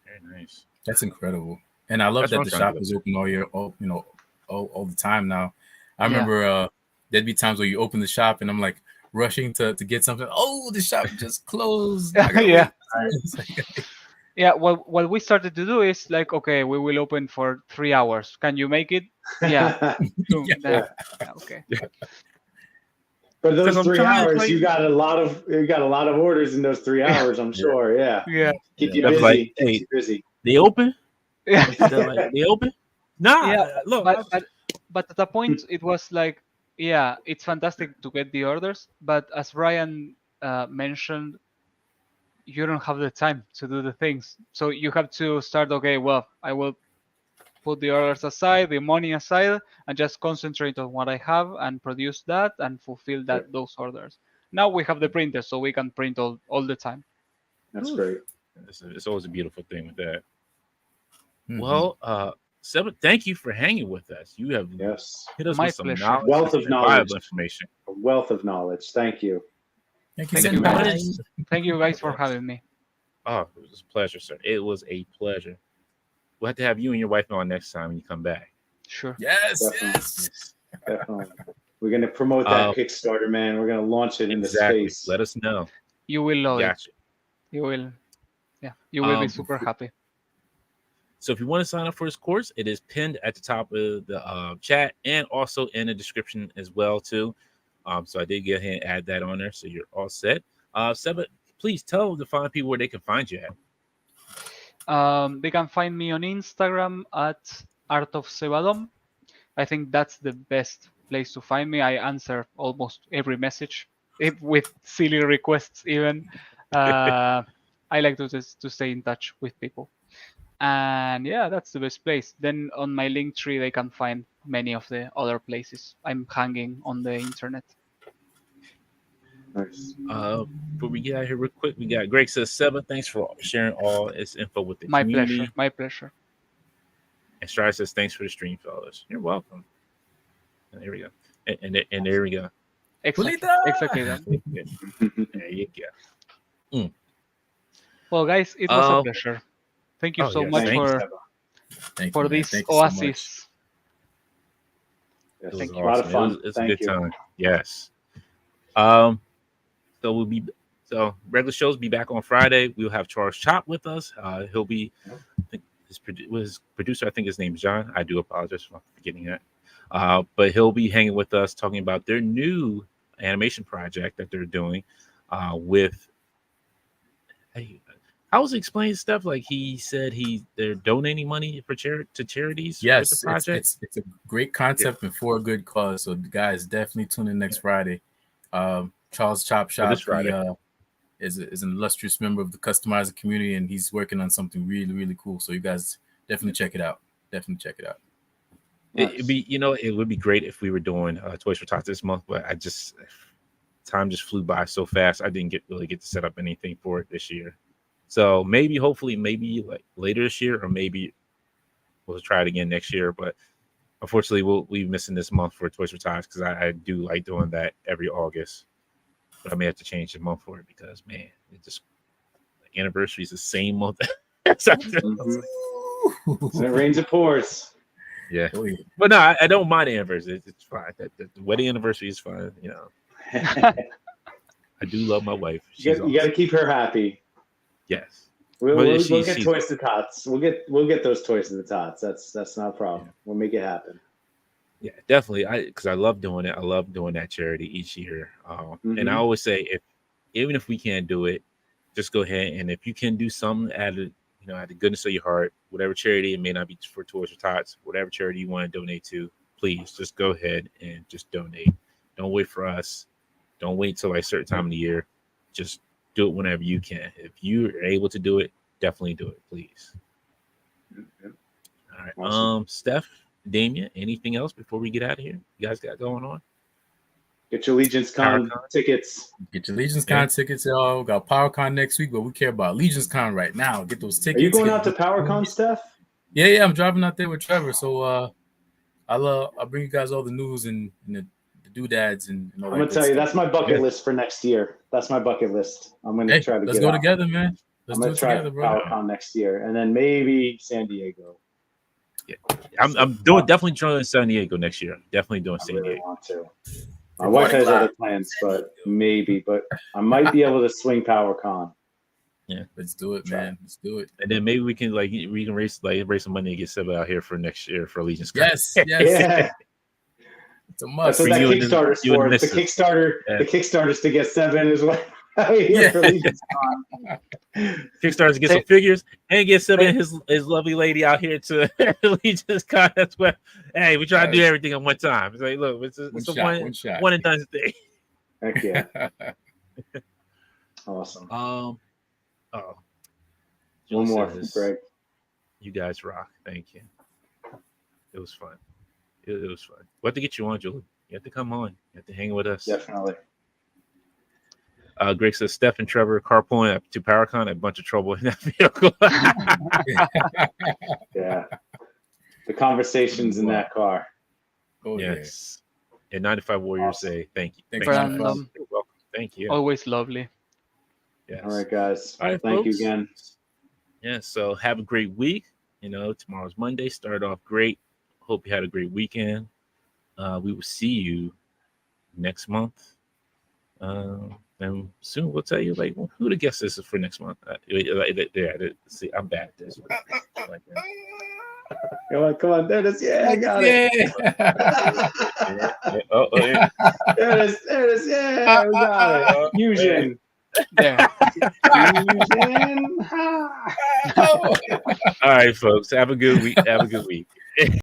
very nice. That's incredible, and I love that the shop is open all year, all the time now. I remember there'd be times where you open the shop, and I'm like rushing to get something. Oh, the shop just closed. Yeah. Yeah. What we started to do is like, okay, we will open for 3 hours. Can you make it? Yeah. Okay. But those 3 hours, you got a lot of orders in those 3 hours. I'm sure. Yeah. Keep you busy. Like, hey, keep you busy. They open? They open? Nah. Yeah. Look. But at that point, it was like, yeah, it's fantastic to get the orders, but as Ryan mentioned, you don't have the time to do the things. So you have to start. Okay, well, I will put the orders aside, the money aside, and just concentrate on what I have and produce that and fulfill those orders. Now we have the printer, so we can print all the time. That's great. It's always a beautiful thing with that. Well, Seba, thank you for hanging with us. You have hit us with some knowledge, wealth of knowledge, information. A wealth of knowledge. Thank you. Thank you guys. Thank you guys for having me. Oh, it was a pleasure, sir. It was a pleasure. We'll have to have you and your wife on next time when you come back. Sure. Yes. Definitely. We're going to promote that Kickstarter, man. We're going to launch it into space. Let us know. You will love it. You will. Yeah. You will be super happy. So if you want to sign up for this course, it is pinned at the top of the chat and also in the description as well, too. So I did go ahead and add that on there. So you're all set. Seba, please tell the fine people where they can find you at. They can find me on Instagram at Art of Seba Dom. I think that's the best place to find me. I answer almost every message, with silly requests even. I like to stay in touch with people. And yeah, that's the best place. Then on my link tree, they can find many of the other places I'm hanging on the internet. Nice. Before we get out here real quick, we got Greg says, Seba, thanks for sharing all this info with the My community. pleasure. My pleasure. And Strive says, thanks for the stream, fellas. You're welcome. And there we go. And there we go. Exactly. Julita! Exactly that. There you go. Well, guys, it was a pleasure. Thank you so yes, much thank you, for you, man. this Thank you so much. oasis. It was Thank you. awesome. A lot of fun. It's a Thank good you. time. Yes. So regular shows be back on Friday. We'll have Charles Chop with us. He'll be, I think his producer. I think his name's John. I do apologize for forgetting that. But he'll be hanging with us, talking about their new animation project that they're doing. With, I was explaining stuff like he said they're donating money for to charities. Yes, with the project. It's a great concept and for a good cause. So guys, definitely tune in next Friday. Charles Chop Shop, this Friday. He is an illustrious member of the customizer community, and he's working on something really, really cool. So you guys definitely check it out. Definitely check it out. It'd be, it would be great if we were doing Toys for Tots this month, but time just flew by so fast. I didn't really get to set up anything for it this year. So hopefully like later this year, or maybe we'll try it again next year. But unfortunately, we'll be missing this month for Toys for Tots because I do like doing that every August. But I may have to change the month for it because, man, the anniversary is the same month. So it rains and pours. Yeah. But no, I don't mind the anniversary. It's fine. The wedding anniversary is fine. I do love my wife. You got to keep her happy. Yes. We'll get Toys to Tots. We'll get those Toys to the Tots. That's not a problem. Yeah. We'll make it happen. Yeah, definitely. Because I love doing it. I love doing that charity each year. And I always say, even if we can't do it, just go ahead, and if you can do something out of the goodness of your heart, whatever charity, it may not be for Toys for Tots, whatever charity you want to donate to, please just go ahead and just donate. Don't wait for us. Don't wait till a certain time of the year. Just do it whenever you can. If you are able to do it, definitely do it, please. All right. Awesome. Steph, Damien, anything else before we get out of here? You guys got going on? Get your Legion's Con tickets. Get your Legion's Con tickets, y'all. We got PowerCon next week, but we care about Legion's Con right now. Get those tickets. Are you going out to PowerCon, Steph? Yeah. I'm driving out there with Trevor. So I'll bring you guys all the news and the doodads and all that. I'm gonna tell you, that's my bucket list for next year. That's my bucket list. I'm gonna try to let's get go out. together, man. I'm gonna try together, bro. PowerCon next year, and then maybe San Diego. Yeah, I'm definitely joining San Diego next year. Definitely doing San Diego. Want to. My wife has other plans, but I might be able to swing PowerCon. Yeah, let's do it, man. Let's do it. And then maybe we can raise some money and get Seba out here for next year for Legion's Con. Yes. Yeah. It's a must. That's what that Kickstarter's for. The Kickstarter's to get Seba as well. Kickstarter's to get some figures and get Seba and his lovely lady out here to Legion's Con. That's what. Hey, we try to do everything at one time. It's like, look, it's a one and done thing. Heck yeah. Awesome. One more, Greg. You guys rock. Thank you. It was fun. It was fun. We'll have to get you on, Julie. You have to come on. You have to hang with us. Definitely. Greg says, Steph and Trevor carpooling up to PowerCon, a bunch of trouble in that vehicle. Yeah. The conversations in that car. Oh, yes. Yeah. And 95 Warriors say, thank you. You're welcome. Thank you. Always lovely. Yes. All right, guys. All right, thank folks. you again. Yeah, so have a great week. Tomorrow's Monday. Start off great. Hope you had a great weekend. We will see you next month. And soon we'll tell you who the guest is for next month. See, I'm bad at this. Come on, there it is. Yeah, I got it. Yeah. There it is. Yeah, we got it. Fusion. There. Fusion. All right, folks. Have a good week.